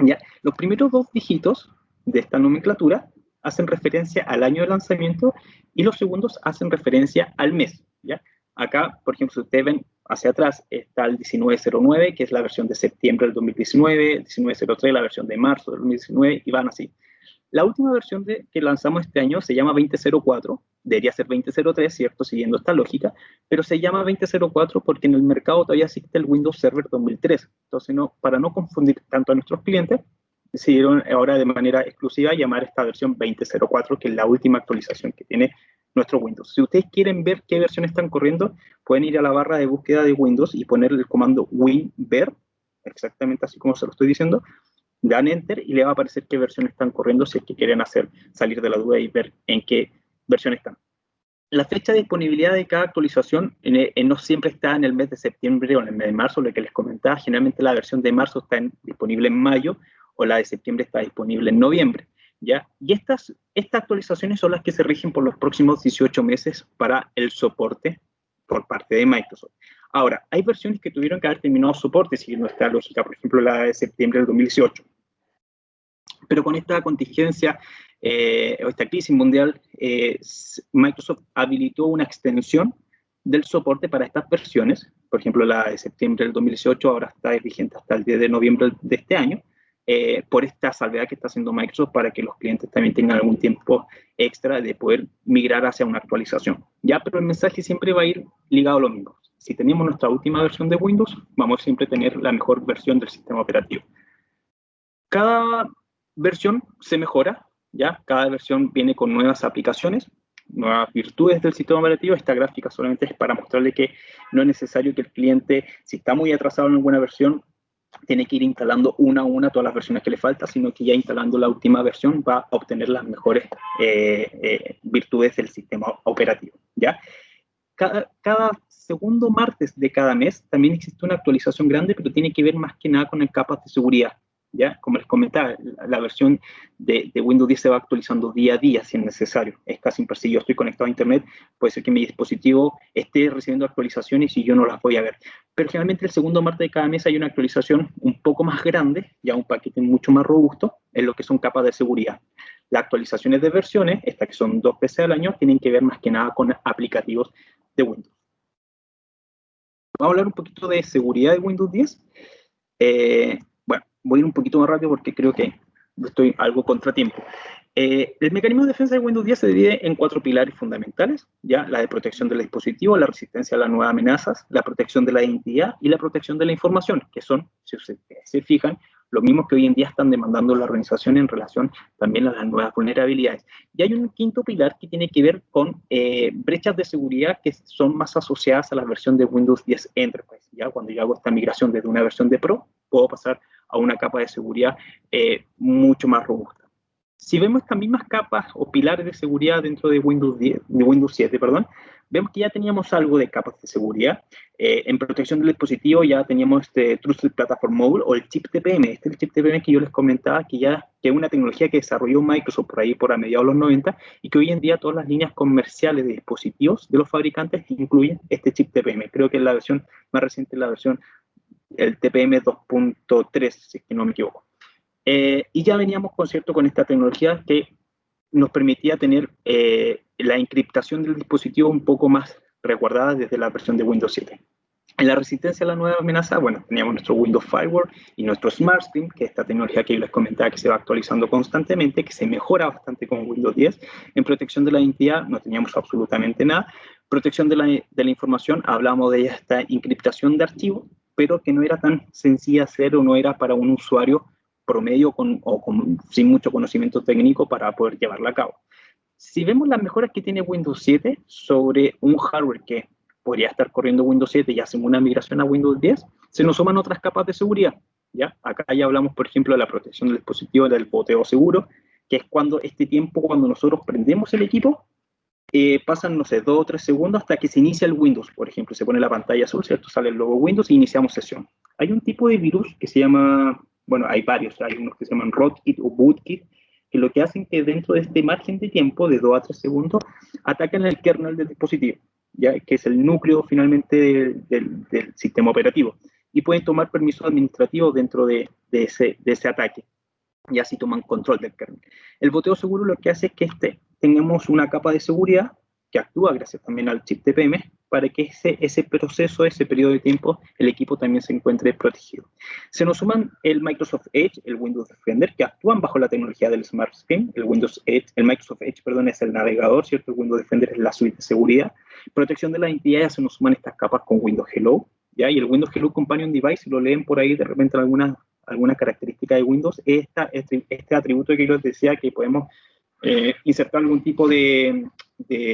¿Ya? Los primeros 2 dígitos de esta nomenclatura hacen referencia al año de lanzamiento y los segundos hacen referencia al mes, ¿ya? Acá, por ejemplo, si ustedes ven hacia atrás, está el 1909, que es la versión de septiembre del 2019, el 1903, la versión de marzo del 2019, y van así. La última versión que lanzamos este año se llama 2004, debería ser 2003, ¿cierto?, siguiendo esta lógica, pero se llama 2004 porque en el mercado todavía existe el Windows Server 2003. Entonces, para no confundir tanto a nuestros clientes, decidieron ahora de manera exclusiva llamar esta versión 2004, que es la última actualización que tiene nuestro Windows. Si ustedes quieren ver qué versión están corriendo, pueden ir a la barra de búsqueda de Windows y poner el comando WinVer, exactamente así como se lo estoy diciendo, dan Enter y le va a aparecer qué versión están corriendo si es que quieren salir de la duda y ver en qué versión están. La fecha de disponibilidad de cada actualización no siempre está en el mes de septiembre o en el mes de marzo, lo que les comentaba. Generalmente la versión de marzo está disponible en mayo o la de septiembre está disponible en noviembre, ¿ya? Y estas actualizaciones son las que se rigen por los próximos 18 meses para el soporte por parte de Microsoft. Ahora, hay versiones que tuvieron que haber terminado soporte siguiendo esta lógica, por ejemplo, la de septiembre del 2018. Pero con esta contingencia o esta crisis mundial, Microsoft habilitó una extensión del soporte para estas versiones. Por ejemplo, la de septiembre del 2018 ahora está vigente hasta el 10 de noviembre de este año, por esta salvedad que está haciendo Microsoft para que los clientes también tengan algún tiempo extra de poder migrar hacia una actualización. Ya, pero el mensaje siempre va a ir ligado a lo mismo. Si tenemos nuestra última versión de Windows, vamos siempre a tener la mejor versión del sistema operativo. Cada versión se mejora, ¿ya? Cada versión viene con nuevas aplicaciones, nuevas virtudes del sistema operativo. Esta gráfica solamente es para mostrarle que no es necesario que el cliente, si está muy atrasado en alguna versión, tiene que ir instalando una a una todas las versiones que le falta, sino que ya instalando la última versión va a obtener las mejores virtudes del sistema operativo, ¿ya? Cada segundo martes de cada mes también existe una actualización grande, pero tiene que ver más que nada con el capas de seguridad. ¿ya? Como les comentaba, la versión de Windows 10 se va actualizando día a día si es necesario. Es casi imposible. Yo estoy conectado a Internet, puede ser que mi dispositivo esté recibiendo actualizaciones y yo no las voy a ver. Pero generalmente el segundo martes de cada mes hay una actualización un poco más grande, ya un paquete mucho más robusto, en lo que son capas de seguridad. Las actualizaciones de versiones, estas que son 2 veces al año, tienen que ver más que nada con aplicativos de Windows. Vamos a hablar un poquito de seguridad de Windows 10. Bueno, voy a ir un poquito más rápido porque creo que estoy algo contratiempo. El mecanismo de defensa de Windows 10 se divide en 4 pilares fundamentales, ya la de protección del dispositivo, la resistencia a las nuevas amenazas, la protección de la identidad y la protección de la información, que son, si se fijan, lo mismo que hoy en día están demandando la organización en relación también a las nuevas vulnerabilidades. Y hay un quinto pilar que tiene que ver con brechas de seguridad que son más asociadas a la versión de Windows 10 Enterprise. Ya cuando yo hago esta migración desde una versión de Pro, puedo pasar a una capa de seguridad mucho más robusta. Si vemos estas mismas capas o pilares de seguridad dentro de Windows 10, de Windows 7, perdón, vemos que ya teníamos algo de capas de seguridad. En protección del dispositivo ya teníamos este Trusted Platform Module o el chip TPM. Este es el chip TPM que yo les comentaba que es una tecnología que desarrolló Microsoft por ahí por a mediados de los 90 y que hoy en día todas las líneas comerciales de dispositivos de los fabricantes incluyen este chip TPM. Creo que es la versión más reciente, la versión el TPM 2.3, si no me equivoco. Y ya veníamos con esta tecnología que nos permitía tener la encriptación del dispositivo un poco más resguardada desde la versión de Windows 7. En la resistencia a la nueva amenaza, bueno, teníamos nuestro Windows Firewall y nuestro Smart Screen, que es esta tecnología que yo les comentaba que se va actualizando constantemente, que se mejora bastante con Windows 10. En protección de la identidad no teníamos absolutamente nada. Protección de la información, hablamos de esta encriptación de archivos, pero que no era tan sencilla hacer o no era para un usuario promedio sin mucho conocimiento técnico para poder llevarla a cabo. Si vemos las mejoras que tiene Windows 7 sobre un hardware que podría estar corriendo Windows 7 y hacemos una migración a Windows 10, se nos suman otras capas de seguridad. ¿Ya? Acá ya hablamos, por ejemplo, de la protección del dispositivo, del boteo seguro, que es cuando cuando nosotros prendemos el equipo, pasan, no sé, 2 o 3 segundos hasta que se inicia el Windows, por ejemplo, se pone la pantalla azul, ¿cierto? Sale el logo Windows y iniciamos sesión. Hay un tipo de virus que se llama, bueno, hay varios, hay unos que se llaman rootkit o bootkit, que lo que hacen que dentro de este margen de tiempo de 2 a 3 segundos atacan el kernel del dispositivo, ¿ya? Que es el núcleo finalmente del sistema operativo, y pueden tomar permisos administrativos dentro de ese ataque, y así toman control del kernel. El boteo seguro lo que hace es que tengamos una capa de seguridad que actúa gracias también al chip TPM para que ese proceso, ese periodo de tiempo, el equipo también se encuentre protegido. Se nos suman el Microsoft Edge, el Windows Defender, que actúan bajo la tecnología del Smart Screen. El Microsoft Edge, perdón, es el navegador, ¿cierto? El Windows Defender es la suite de seguridad. Protección de la identidad, se nos suman estas capas con Windows Hello, ¿ya? Y el Windows Hello Companion Device, si lo leen por ahí de repente alguna característica de Windows, este atributo que yo les decía que podemos insertar algún tipo de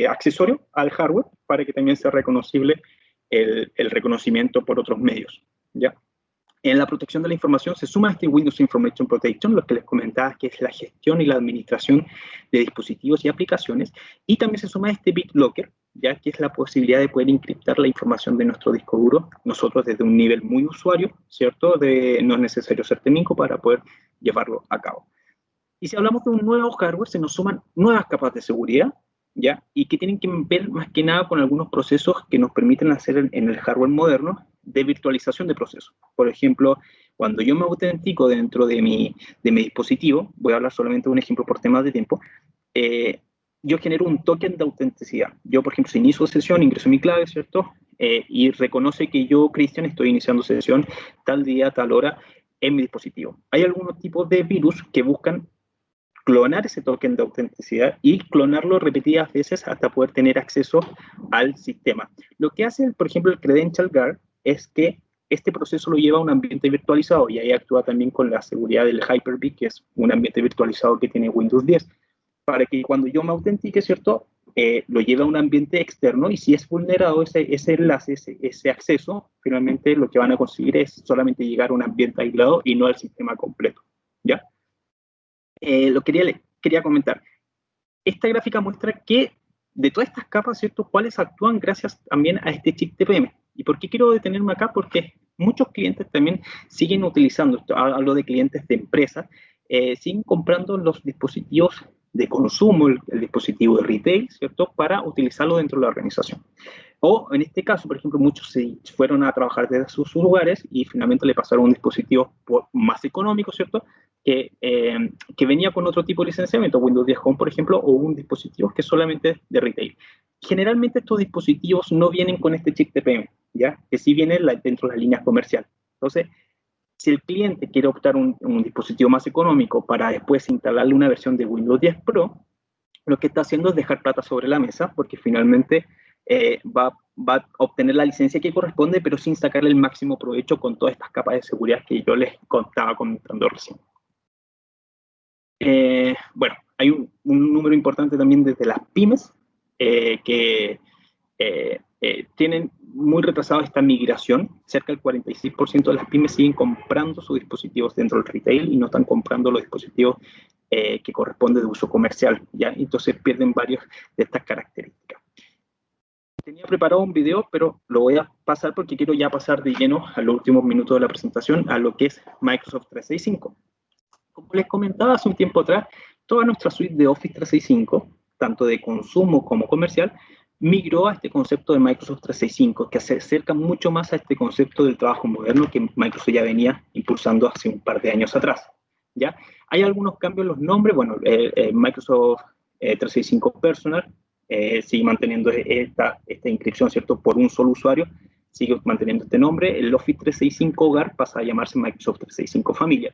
accesorio al hardware para que también sea reconocible el reconocimiento por otros medios, ¿ya? En la protección de la información se suma este Windows Information Protection, lo que les comentaba, que es la gestión y la administración de dispositivos y aplicaciones, y también se suma este BitLocker, ya que es la posibilidad de poder encriptar la información de nuestro disco duro, nosotros desde un nivel muy usuario, ¿cierto? No es necesario ser técnico para poder llevarlo a cabo. Y si hablamos de un nuevo hardware, se nos suman nuevas capas de seguridad, ¿ya? Y que tienen que ver más que nada con algunos procesos que nos permiten hacer en el hardware moderno de virtualización de procesos. Por ejemplo, cuando yo me autentico dentro de mi dispositivo, voy a hablar solamente de un ejemplo por temas de tiempo, yo genero un token de autenticidad. Yo, por ejemplo, si inicio sesión, ingreso mi clave, ¿cierto? Y reconoce que yo, Cristian, estoy iniciando sesión tal día, tal hora en mi dispositivo. Hay algunos tipos de virus que buscan clonar ese token de autenticidad y clonarlo repetidas veces hasta poder tener acceso al sistema. Lo que hace, por ejemplo, el Credential Guard es que este proceso lo lleva a un ambiente virtualizado y ahí actúa también con la seguridad del Hyper-V, que es un ambiente virtualizado que tiene Windows 10, para que cuando yo me autentique, ¿cierto?, lo lleve a un ambiente externo y si es vulnerado ese enlace, ese acceso, finalmente lo que van a conseguir es solamente llegar a un ambiente aislado y no al sistema completo, ¿ya? Lo quería comentar. Esta gráfica muestra que de todas estas capas, ¿cierto?, cuáles actúan gracias también a este chip TPM. ¿Y por qué quiero detenerme acá? Porque muchos clientes también siguen utilizando, hablo de clientes de empresas, siguen comprando los dispositivos de consumo, el dispositivo de retail, ¿cierto?, para utilizarlo dentro de la organización. O en este caso, por ejemplo, muchos se fueron a trabajar desde sus lugares y finalmente le pasaron un dispositivo más económico, ¿cierto?, que venía con otro tipo de licenciamiento, Windows 10 Home, por ejemplo, o un dispositivo que es solamente de retail. Generalmente estos dispositivos no vienen con este chip TPM, ¿ya?, que sí viene dentro de las líneas comerciales. Entonces, si el cliente quiere optar un dispositivo más económico para después instalarle una versión de Windows 10 Pro, lo que está haciendo es dejar plata sobre la mesa, porque finalmente va a obtener la licencia que corresponde, pero sin sacarle el máximo provecho con todas estas capas de seguridad que yo les estaba comentando recién. Bueno, hay un número importante también desde las pymes que tienen muy retrasado esta migración. Cerca del 46% de las pymes siguen comprando sus dispositivos dentro del retail y no están comprando los dispositivos que corresponden de uso comercial, ¿ya? Entonces pierden varias de estas características. Tenía preparado un video, pero lo voy a pasar porque quiero ya pasar de lleno a los últimos minutos de la presentación a lo que es Microsoft 365. Como les comentaba hace un tiempo atrás, toda nuestra suite de Office 365, tanto de consumo como comercial, migró a este concepto de Microsoft 365, que se acerca mucho más a este concepto del trabajo moderno que Microsoft ya venía impulsando hace un par de años atrás, ¿ya? Hay algunos cambios en los nombres, bueno, Microsoft 365 Personal sigue manteniendo esta inscripción, ¿cierto?, por un solo usuario, sigue manteniendo este nombre. El Office 365 Hogar pasa a llamarse Microsoft 365 Familia.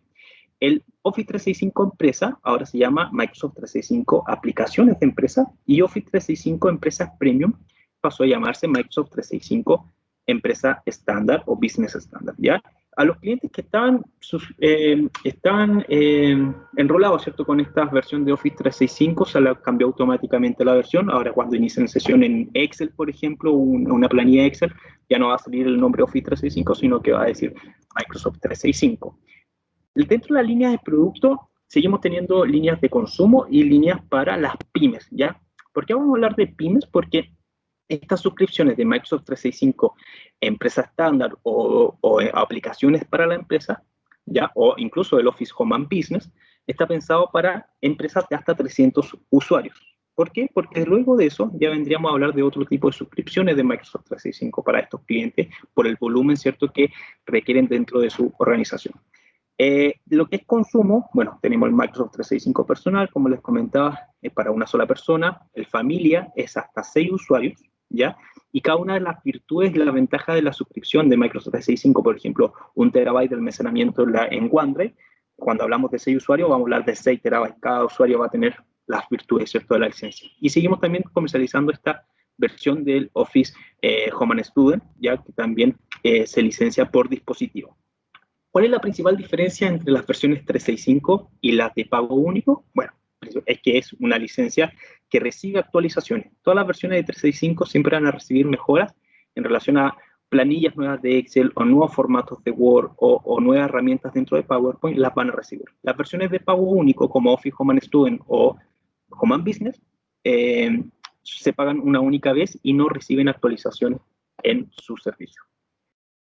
El Office 365 Empresa ahora se llama Microsoft 365 Aplicaciones de Empresa, y Office 365 Empresas Premium pasó a llamarse Microsoft 365 Empresa Estándar o Business Standard, ¿ya? A los clientes que estaban enrolados, ¿cierto?, con esta versión de Office 365, se le cambió automáticamente la versión. Ahora cuando inician sesión en Excel, por ejemplo, una planilla Excel, ya no va a salir el nombre Office 365, sino que va a decir Microsoft 365. Dentro de la línea de producto, seguimos teniendo líneas de consumo y líneas para las pymes, ¿ya? ¿Por qué vamos a hablar de pymes? Porque estas suscripciones de Microsoft 365, empresa estándar o aplicaciones para la empresa, ¿ya?, o incluso el Office Home and Business, está pensado para empresas de hasta 300 usuarios. ¿Por qué? Porque luego de eso ya vendríamos a hablar de otro tipo de suscripciones de Microsoft 365 para estos clientes por el volumen, ¿cierto?, que requieren dentro de su organización. Lo que es consumo, bueno, tenemos el Microsoft 365 Personal, como les comentaba, es para una sola persona. El Familia es hasta 6 usuarios, ¿ya? Y cada una de las virtudes y la ventaja de la suscripción de Microsoft 365, por ejemplo, 1 terabyte de almacenamiento en OneDrive. Cuando hablamos de 6 usuarios, vamos a hablar de 6 terabytes. Cada usuario va a tener las virtudes, ¿cierto?, de la licencia. Y seguimos también comercializando esta versión del Office Home and Student, ya que también se licencia por dispositivo. ¿Cuál es la principal diferencia entre las versiones 365 y las de pago único? Bueno, es que es una licencia que recibe actualizaciones. Todas las versiones de 365 siempre van a recibir mejoras en relación a planillas nuevas de Excel o nuevos formatos de Word o nuevas herramientas dentro de PowerPoint, las van a recibir. Las versiones de pago único como Office Home and Student o Home and Business se pagan una única vez y no reciben actualizaciones en su servicio.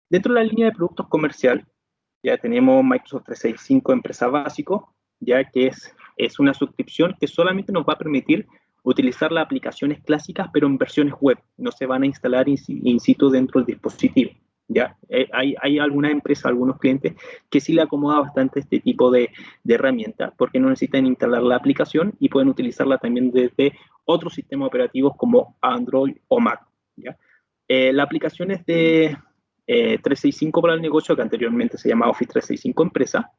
Dentro de la línea de productos comercial, ya tenemos Microsoft 365 Empresa Básico, ya que es una suscripción que solamente nos va a permitir utilizar las aplicaciones clásicas, pero en versiones web. No se van a instalar in situ dentro del dispositivo, ¿ya? Hay algunas empresas, algunos clientes, que sí le acomoda bastante este tipo de herramientas, porque no necesitan instalar la aplicación y pueden utilizarla también desde otros sistemas operativos como Android o Mac, ¿ya? La aplicación es de 365 para el negocio, que anteriormente se llamaba Office 365 Empresa,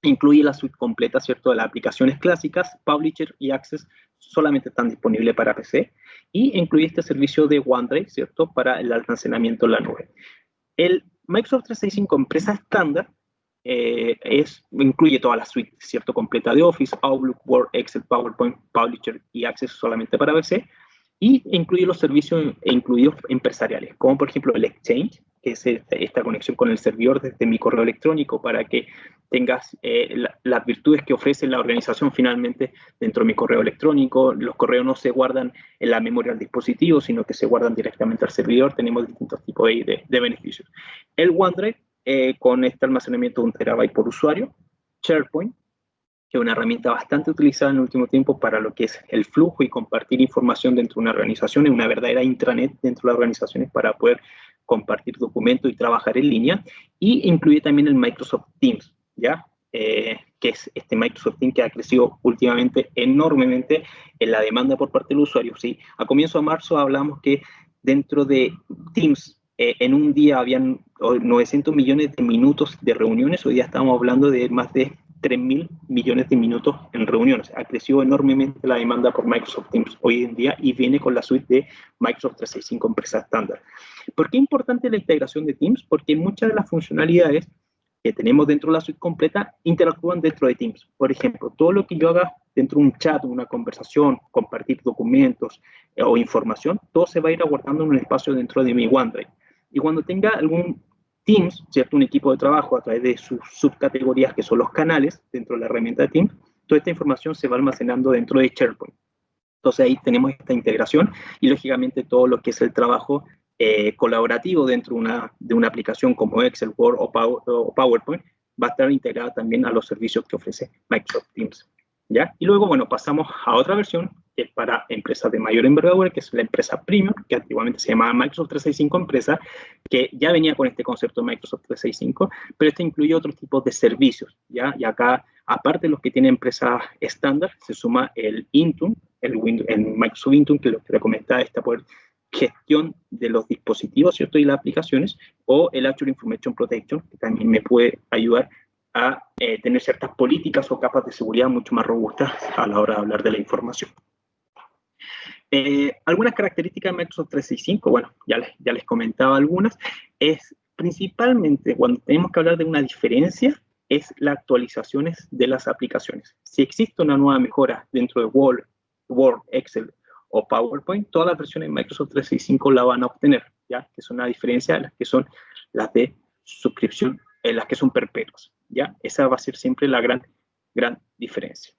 incluye la suite completa, ¿cierto?, de las aplicaciones clásicas. Publisher y Access solamente están disponibles para PC, y incluye este servicio de OneDrive, ¿cierto?, para el almacenamiento en la nube. El Microsoft 365 Empresa estándar incluye toda la suite, ¿cierto?, completa de Office, Outlook, Word, Excel, PowerPoint, Publisher y Access solamente para PC, y incluye los servicios incluidos empresariales, como por ejemplo el Exchange, que es esta conexión con el servidor desde mi correo electrónico para que tengas las virtudes que ofrece la organización finalmente dentro de mi correo electrónico. Los correos no se guardan en la memoria del dispositivo, sino que se guardan directamente al servidor. Tenemos distintos tipos de beneficios. El OneDrive con este almacenamiento de 1 terabyte por usuario. SharePoint, que es una herramienta bastante utilizada en el último tiempo para lo que es el flujo y compartir información dentro de una organización, es una verdadera intranet dentro de las organizaciones para poder compartir documentos y trabajar en línea, y incluye también el Microsoft Teams, ¿ya? Que es este Microsoft Teams que ha crecido últimamente enormemente en la demanda por parte del usuario, ¿sí? A comienzo de marzo hablamos que dentro de Teams, en un día habían 900 millones de minutos de reuniones, hoy día estamos hablando de más de 3.000 millones de minutos en reuniones. Ha crecido enormemente la demanda por Microsoft Teams hoy en día y viene con la suite de Microsoft 365 Empresa Estándar. ¿Por qué es importante la integración de Teams? Porque muchas de las funcionalidades que tenemos dentro de la suite completa interactúan dentro de Teams. Por ejemplo, todo lo que yo haga dentro de un chat, una conversación, compartir documentos o información, todo se va a ir aguardando en un espacio dentro de mi OneDrive. Y cuando tenga algún Teams, ¿cierto? Un equipo de trabajo a través de sus subcategorías, que son los canales dentro de la herramienta de Teams, toda esta información se va almacenando dentro de SharePoint. Entonces ahí tenemos esta integración y lógicamente todo lo que es el trabajo colaborativo dentro de una aplicación como Excel, Word o PowerPoint va a estar integrada también a los servicios que ofrece Microsoft Teams, ¿ya? Y luego, bueno, pasamos a otra versión que es para empresas de mayor envergadura, que es la empresa Premium, que antiguamente se llamaba Microsoft 365 Empresa, que ya venía con este concepto de Microsoft 365, pero este incluye otros tipos de servicios, ¿ya? Y acá, aparte de los que tiene empresa estándar, se suma el Intune, el Microsoft Intune, que lo que le comentaba, esta por gestión de los dispositivos, ¿cierto? Y las aplicaciones, o el Azure Information Protection, que también me puede ayudar a tener ciertas políticas o capas de seguridad mucho más robustas a la hora de hablar de la información. Algunas características de Microsoft 365, bueno, ya les comentaba algunas, es principalmente cuando tenemos que hablar de una diferencia, es las actualizaciones de las aplicaciones. Si existe una nueva mejora dentro de Word, Excel o PowerPoint, todas las versiones de Microsoft 365 la van a obtener, ¿ya? Que es una diferencia de las que son las de suscripción, las que son perpetuas, ¿ya? Esa va a ser siempre la gran diferencia.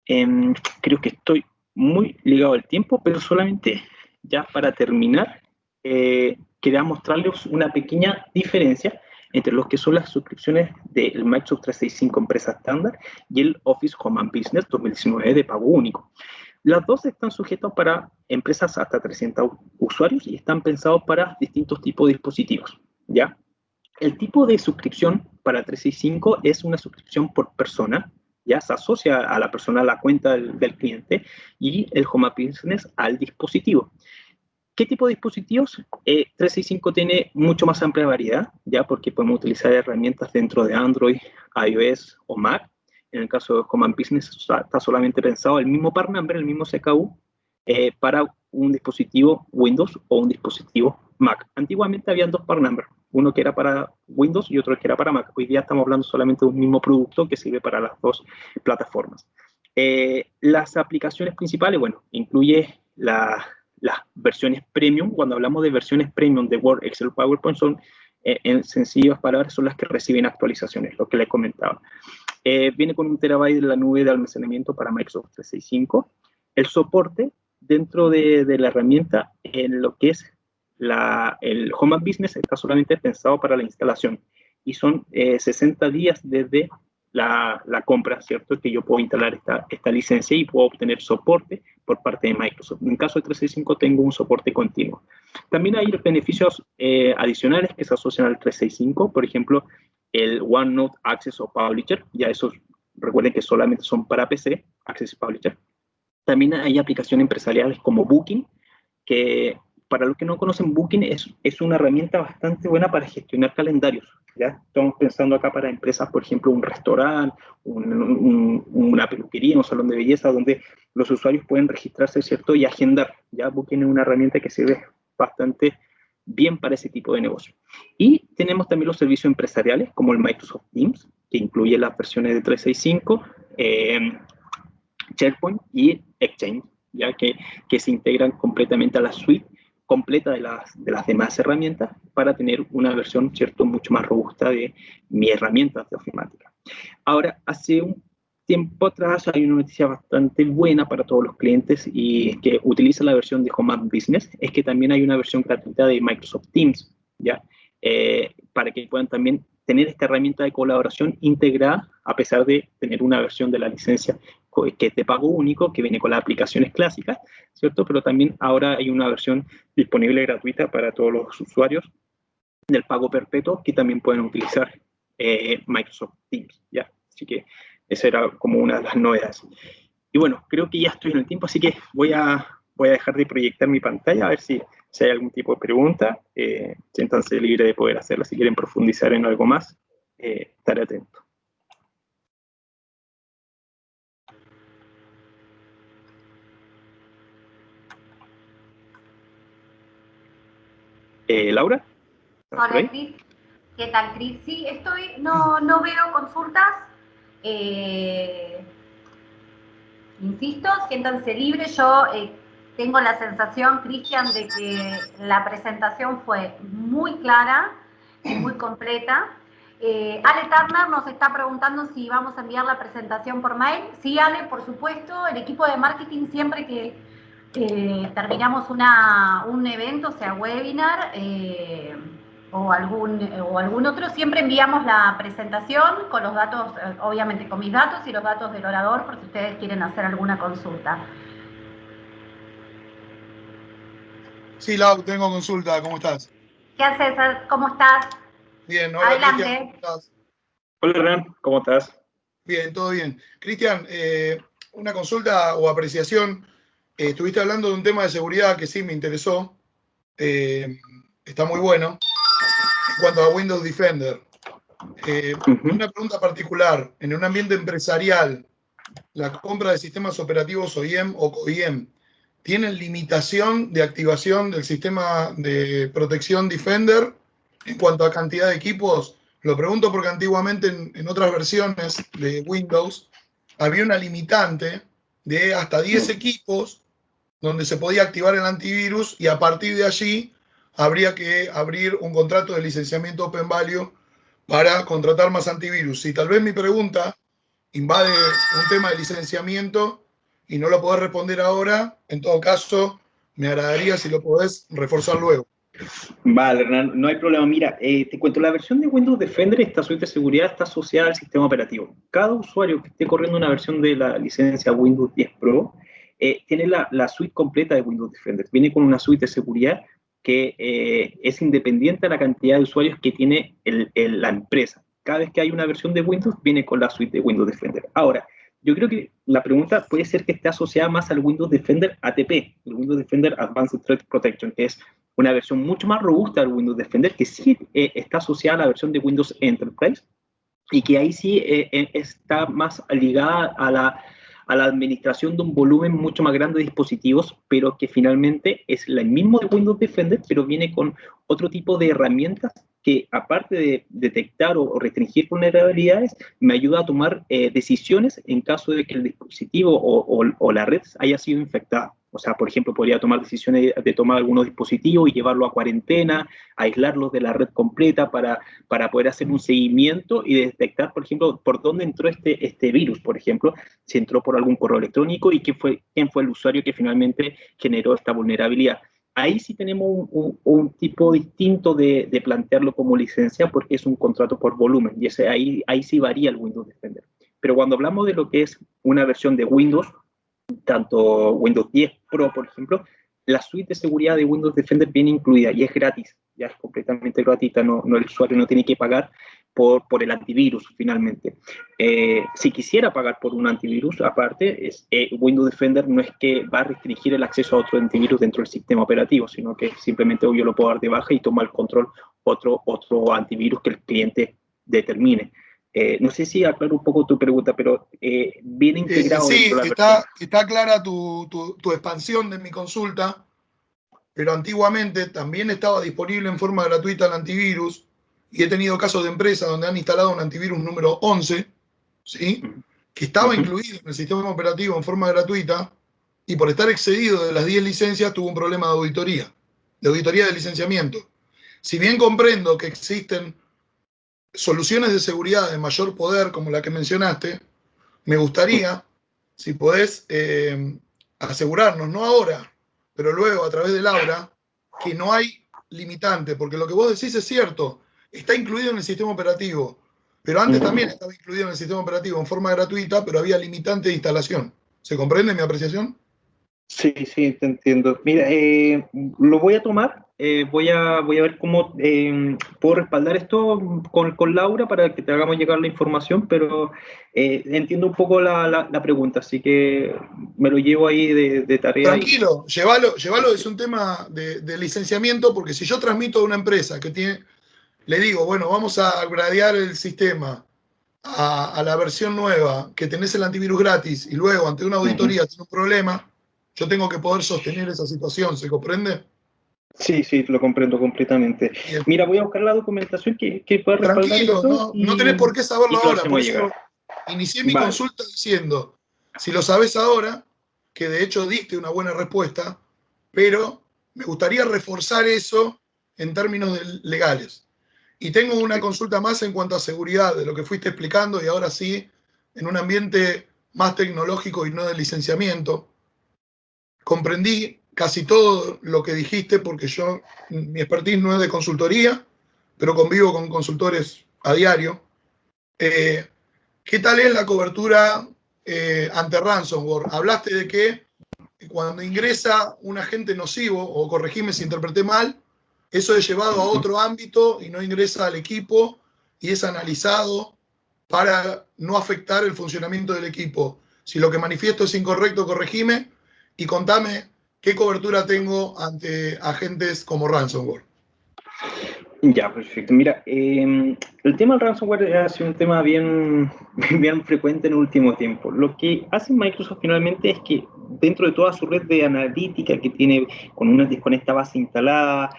Creo que estoy muy ligado al tiempo, pero solamente ya para terminar, quería mostrarles una pequeña diferencia entre lo que son las suscripciones del Microsoft 365 Empresa Estándar y el Office Home and Business 2019 de pago único. Las dos están sujetas para empresas hasta 300 usuarios y están pensados para distintos tipos de dispositivos, ¿ya? El tipo de suscripción para 365 es una suscripción por persona, ya se asocia a la persona a la cuenta del cliente, y el Home Business al dispositivo. ¿Qué tipo de dispositivos? 365 tiene mucho más amplia variedad, ya porque podemos utilizar herramientas dentro de Android, iOS o Mac. En el caso de Home Business está solamente pensado el mismo part number, el mismo CKU, para un dispositivo Windows o un dispositivo Mac. Antiguamente habían dos part number, uno que era para Windows y otro que era para Mac. Hoy día estamos hablando solamente de un mismo producto que sirve para las dos plataformas. Las aplicaciones principales, bueno, incluye las versiones premium. Cuando hablamos de versiones premium de Word, Excel, PowerPoint, son, en sencillas palabras, son las que reciben actualizaciones, lo que les comentaba. Viene con 1 terabyte de la nube de almacenamiento para Microsoft 365. El soporte dentro de la herramienta en lo que es el Home Business está solamente pensado para la instalación y son 60 días desde la compra, ¿cierto? Que yo puedo instalar esta licencia y puedo obtener soporte por parte de Microsoft. En caso de 365 tengo un soporte continuo. También hay beneficios adicionales que se asocian al 365, por ejemplo, el OneNote Access o Publisher, ya esos recuerden que solamente son para PC, Access y Publisher. También hay aplicaciones empresariales como Booking, que para los que no conocen, Booking es una herramienta bastante buena para gestionar calendarios, ¿ya? Estamos pensando acá para empresas, por ejemplo, un restaurante, una peluquería, un salón de belleza, donde los usuarios pueden registrarse, ¿cierto? Y agendar, ¿ya? Booking es una herramienta que sirve bastante bien para ese tipo de negocio. Y tenemos también los servicios empresariales, como el Microsoft Teams, que incluye las versiones de 365, SharePoint y Exchange, ya que se integran completamente a la suite completa de las demás herramientas para tener una versión, ¿cierto?, mucho más robusta de mi herramienta de ofimática. Ahora, hace un tiempo atrás hay una noticia bastante buena para todos los clientes y que utilizan la versión de Home Business, es que también hay una versión gratuita de Microsoft Teams, ¿ya? para que puedan también tener esta herramienta de colaboración integrada, a pesar de tener una versión de la licencia que es de pago único, que viene con las aplicaciones clásicas, ¿cierto? Pero también ahora hay una versión disponible gratuita para todos los usuarios del pago perpetuo que también pueden utilizar Microsoft Teams, ¿ya? Así que esa era como una de las novedades. Y bueno, creo que ya estoy en el tiempo, así que voy a dejar de proyectar mi pantalla, a ver si hay algún tipo de pregunta. Siéntanse libres de poder hacerla. Si quieren profundizar en algo más, estaré atento. ¿Laura? Hola, Cris. ¿Qué tal, Cris? Sí, no veo consultas. Insisto, siéntanse libres. Yo tengo la sensación, Cristian, de que la presentación fue muy clara y muy completa. Ale Turner nos está preguntando si vamos a enviar la presentación por mail. Sí, Ale, por supuesto. El equipo de marketing, siempre que terminamos un evento, sea webinar o algún otro, siempre enviamos la presentación con los datos, obviamente con mis datos y los datos del orador, por si ustedes quieren hacer alguna consulta. Sí, Lau, tengo consulta. ¿Cómo estás? ¿Qué haces? ¿Cómo estás? Bien, hola, Adelante. Cristian, ¿cómo estás? Hola, Hernán, ¿cómo estás? Bien, todo bien. Cristian, una consulta o apreciación. Estuviste hablando de un tema de seguridad que sí me interesó. Está muy bueno. En cuanto a Windows Defender, una pregunta particular. En un ambiente empresarial, la compra de sistemas operativos OEM o COIEM, ¿tienen limitación de activación del sistema de protección Defender en cuanto a cantidad de equipos? Lo pregunto porque antiguamente en otras versiones de Windows había una limitante de hasta 10 equipos donde se podía activar el antivirus y a partir de allí habría que abrir un contrato de licenciamiento Open Value para contratar más antivirus. Y tal vez mi pregunta invade un tema de licenciamiento y no lo podés responder ahora, en todo caso, me agradaría si lo podés reforzar luego. Vale, Hernán, no hay problema. Mira, te cuento, la versión de Windows Defender, esta suite de seguridad, está asociada al sistema operativo. Cada usuario que esté corriendo una versión de la licencia Windows 10 Pro tiene la suite completa de Windows Defender. Viene con una suite de seguridad que es independiente a la cantidad de usuarios que tiene la empresa. Cada vez que hay una versión de Windows, viene con la suite de Windows Defender. Ahora, yo creo que la pregunta puede ser que esté asociada más al Windows Defender ATP, el Windows Defender Advanced Threat Protection, que es una versión mucho más robusta del Windows Defender, que sí está asociada a la versión de Windows Enterprise y que ahí sí está más ligada a la administración de un volumen mucho más grande de dispositivos, pero que finalmente es el mismo de Windows Defender, pero viene con otro tipo de herramientas que, aparte de detectar o restringir vulnerabilidades, me ayuda a tomar decisiones en caso de que el dispositivo o la red haya sido infectada. O sea, por ejemplo, podría tomar decisiones de tomar algunos dispositivos y llevarlo a cuarentena, aislarlos de la red completa para poder hacer un seguimiento y detectar, por ejemplo, por dónde entró este virus, por ejemplo, si entró por algún correo electrónico y quién fue el usuario que finalmente generó esta vulnerabilidad. Ahí sí tenemos un tipo distinto de plantearlo como licencia porque es un contrato por volumen y ahí sí varía el Windows Defender. Pero cuando hablamos de lo que es una versión de Windows, tanto Windows 10 Pro, por ejemplo, la suite de seguridad de Windows Defender viene incluida y es gratis, ya es completamente gratuita, el usuario no tiene que pagar por el antivirus finalmente. Si quisiera pagar por un antivirus aparte, Windows Defender no es que va a restringir el acceso a otro antivirus dentro del sistema operativo, sino que simplemente yo lo puedo dar de baja y tomar el control otro antivirus que el cliente determine. No sé si aclaro un poco tu pregunta, pero viene integrado sí, dentro de la versión. está clara tu expansión de mi consulta, pero antiguamente también estaba disponible en forma gratuita el antivirus y he tenido casos de empresas donde han instalado un antivirus número 11, ¿sí? Que estaba incluido en el sistema operativo en forma gratuita y por estar excedido de las 10 licencias tuvo un problema de auditoría de licenciamiento. Si bien comprendo que existen soluciones de seguridad de mayor poder como la que mencionaste, me gustaría, si podés, asegurarnos, no ahora, pero luego a través de Laura, que no hay limitante, porque lo que vos decís es cierto, está incluido en el sistema operativo, pero antes también estaba incluido en el sistema operativo en forma gratuita, pero había limitante de instalación. ¿Se comprende mi apreciación? Sí, sí, te entiendo. Mira, lo voy a tomar, voy a ver cómo puedo respaldar esto con Laura para que te hagamos llegar la información, pero entiendo un poco la pregunta, así que me lo llevo ahí de tarea. Tranquilo, llévalo, es un tema de licenciamiento, porque si yo transmito a una empresa que tiene, le digo, bueno, vamos a gradear el sistema a la versión nueva, que tenés el antivirus gratis, y luego ante una auditoría tiene un problema, yo tengo que poder sostener esa situación, ¿se comprende? Sí, sí, lo comprendo completamente. Bien. Mira, voy a buscar la documentación que pueda respaldar Tranquilo, esto no tenés por qué saberlo y te lo ahora, por hacemos eso llegar. inicié mi Vale. consulta diciendo, si lo sabés ahora, que de hecho diste una buena respuesta, pero me gustaría reforzar eso en términos legales. Y tengo una consulta más en cuanto a seguridad, de lo que fuiste explicando, y ahora sí, en un ambiente más tecnológico y no de licenciamiento. Comprendí casi todo lo que dijiste, porque mi expertise no es de consultoría, pero convivo con consultores a diario. ¿Qué tal es la cobertura ante ransomware? Hablaste de que cuando ingresa un agente nocivo, o corregime si interpreté mal, eso es llevado a otro ámbito y no ingresa al equipo y es analizado para no afectar el funcionamiento del equipo. Si lo que manifiesto es incorrecto, corregime y contame qué cobertura tengo ante agentes como ransomware. Ya, perfecto. Mira, el tema del ransomware ha sido un tema bien, bien frecuente en el último tiempo. Lo que hace Microsoft finalmente es que dentro de toda su red de analítica que tiene con esta base instalada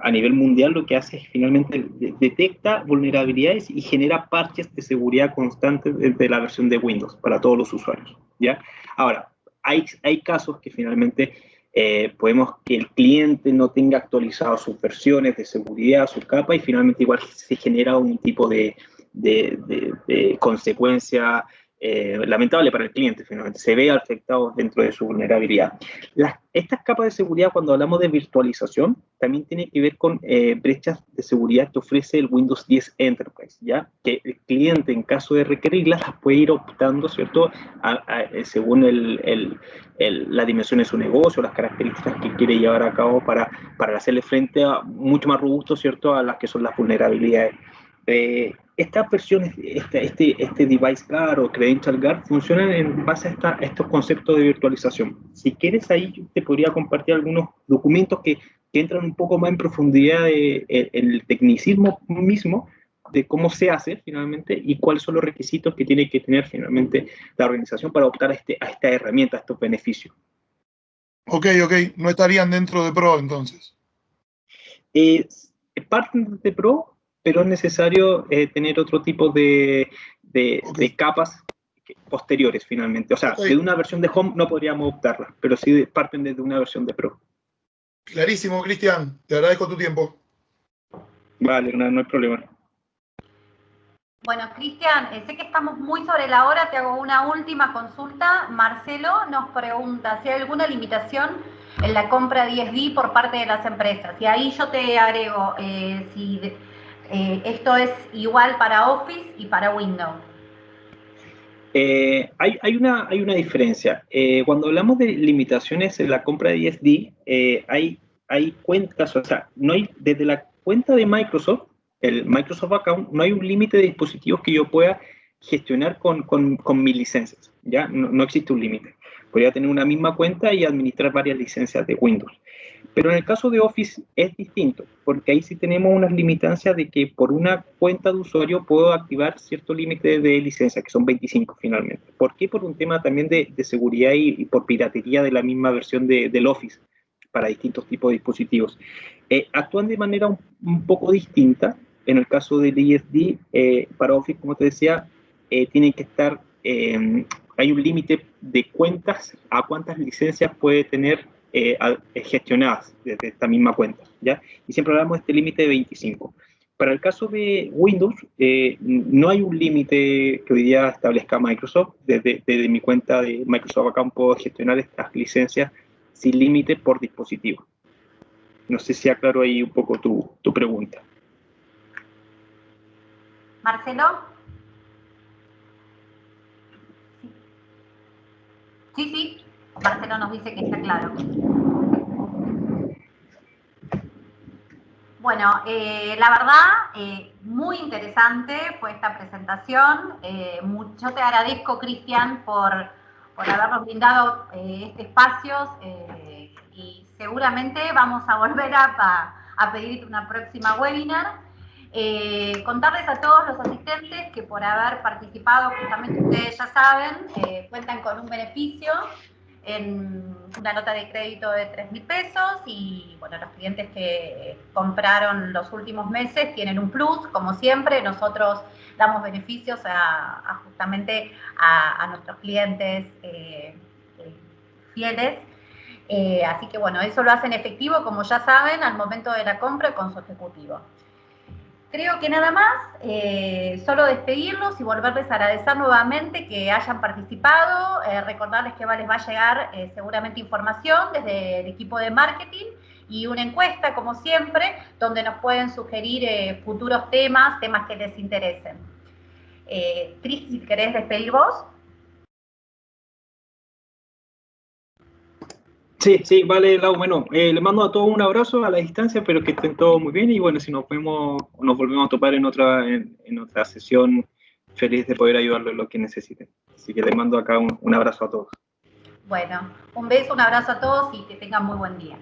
a nivel mundial, lo que hace es finalmente detecta vulnerabilidades y genera parches de seguridad constantes desde la versión de Windows para todos los usuarios. ¿Ya? Ahora, hay casos que finalmente podemos que el cliente no tenga actualizadas sus versiones de seguridad, su capa, y finalmente igual se genera un tipo de consecuencia lamentable para el cliente, finalmente se ve afectado dentro de su vulnerabilidad. Estas capas de seguridad, cuando hablamos de virtualización, también tiene que ver con brechas de seguridad que ofrece el Windows 10 Enterprise, ¿ya? Que el cliente, en caso de requerirlas, las puede ir optando, ¿cierto? Según la dimensión de su negocio, las características que quiere llevar a cabo para hacerle frente a mucho más robusto, ¿cierto?, a las que son las vulnerabilidades. Estas versiones, este device guard o credential guard funcionan en base a estos conceptos de virtualización. Si quieres, ahí yo te podría compartir algunos documentos que entran un poco más en profundidad en el tecnicismo mismo de cómo se hace finalmente y cuáles son los requisitos que tiene que tener finalmente la organización para optar a esta herramienta, a estos beneficios. Ok, no estarían dentro de Pro entonces. Parten de Pro, pero es necesario tener otro tipo de capas posteriores finalmente. O sea, de una versión de Home no podríamos optarla, pero sí parten desde una versión de Pro. Clarísimo, Cristian. Te agradezco tu tiempo. Vale, no hay problema. Bueno, Cristian, sé que estamos muy sobre la hora, te hago una última consulta. Marcelo nos pregunta si hay alguna limitación en la compra 10D por parte de las empresas. Y ahí yo te agrego si esto es igual para Office y para Windows. Hay una diferencia. Cuando hablamos de limitaciones en la compra de 10D, hay cuentas, o sea, no hay, desde la cuenta de Microsoft, el Microsoft Account, no hay un límite de dispositivos que yo pueda gestionar con mis licencias, ¿ya? No existe un límite. Podría tener una misma cuenta y administrar varias licencias de Windows. Pero en el caso de Office es distinto, porque ahí sí tenemos unas limitancias de que por una cuenta de usuario puedo activar cierto límite de licencia, que son 25 finalmente. ¿Por qué? Por un tema también de seguridad y por piratería de la misma versión del Office para distintos tipos de dispositivos. Actúan de manera un poco distinta. En el caso del ISD, para Office, como te decía, tienen que estar, hay un límite de cuentas a cuántas licencias puede tener gestionadas desde esta misma cuenta, ¿ya? Y siempre hablamos de este límite de 25. Para el caso de Windows, no hay un límite que hoy día establezca Microsoft. Desde mi cuenta de Microsoft Account puedo gestionar estas licencias sin límite por dispositivo. No sé si aclaro ahí un poco tu pregunta. ¿Marcelo? Sí. Marcelo nos dice que está claro. Bueno, la verdad, muy interesante fue esta presentación. Yo te agradezco, Cristian, por habernos brindado este espacio y seguramente vamos a volver a pedir una próxima webinar. Contarles a todos los asistentes que por haber participado, justamente ustedes ya saben, cuentan con un beneficio en una nota de crédito de 3.000 pesos y bueno, los clientes que compraron los últimos meses tienen un plus, como siempre, nosotros damos beneficios justamente a nuestros clientes fieles, así que bueno, eso lo hacen efectivo, como ya saben, al momento de la compra con su ejecutivo. Creo que nada más, solo despedirlos y volverles a agradecer nuevamente que hayan participado, recordarles que les va a llegar seguramente información desde el equipo de marketing y una encuesta, como siempre, donde nos pueden sugerir futuros temas que les interesen. Tris, si querés despedir vos. Sí, vale, Lau. Bueno, le mando a todos un abrazo a la distancia, pero que estén todos muy bien y bueno, si nos volvemos a topar en otra sesión, feliz de poder ayudarlos en lo que necesiten. Así que les mando acá un abrazo a todos. Bueno, un beso, un abrazo a todos y que tengan muy buen día.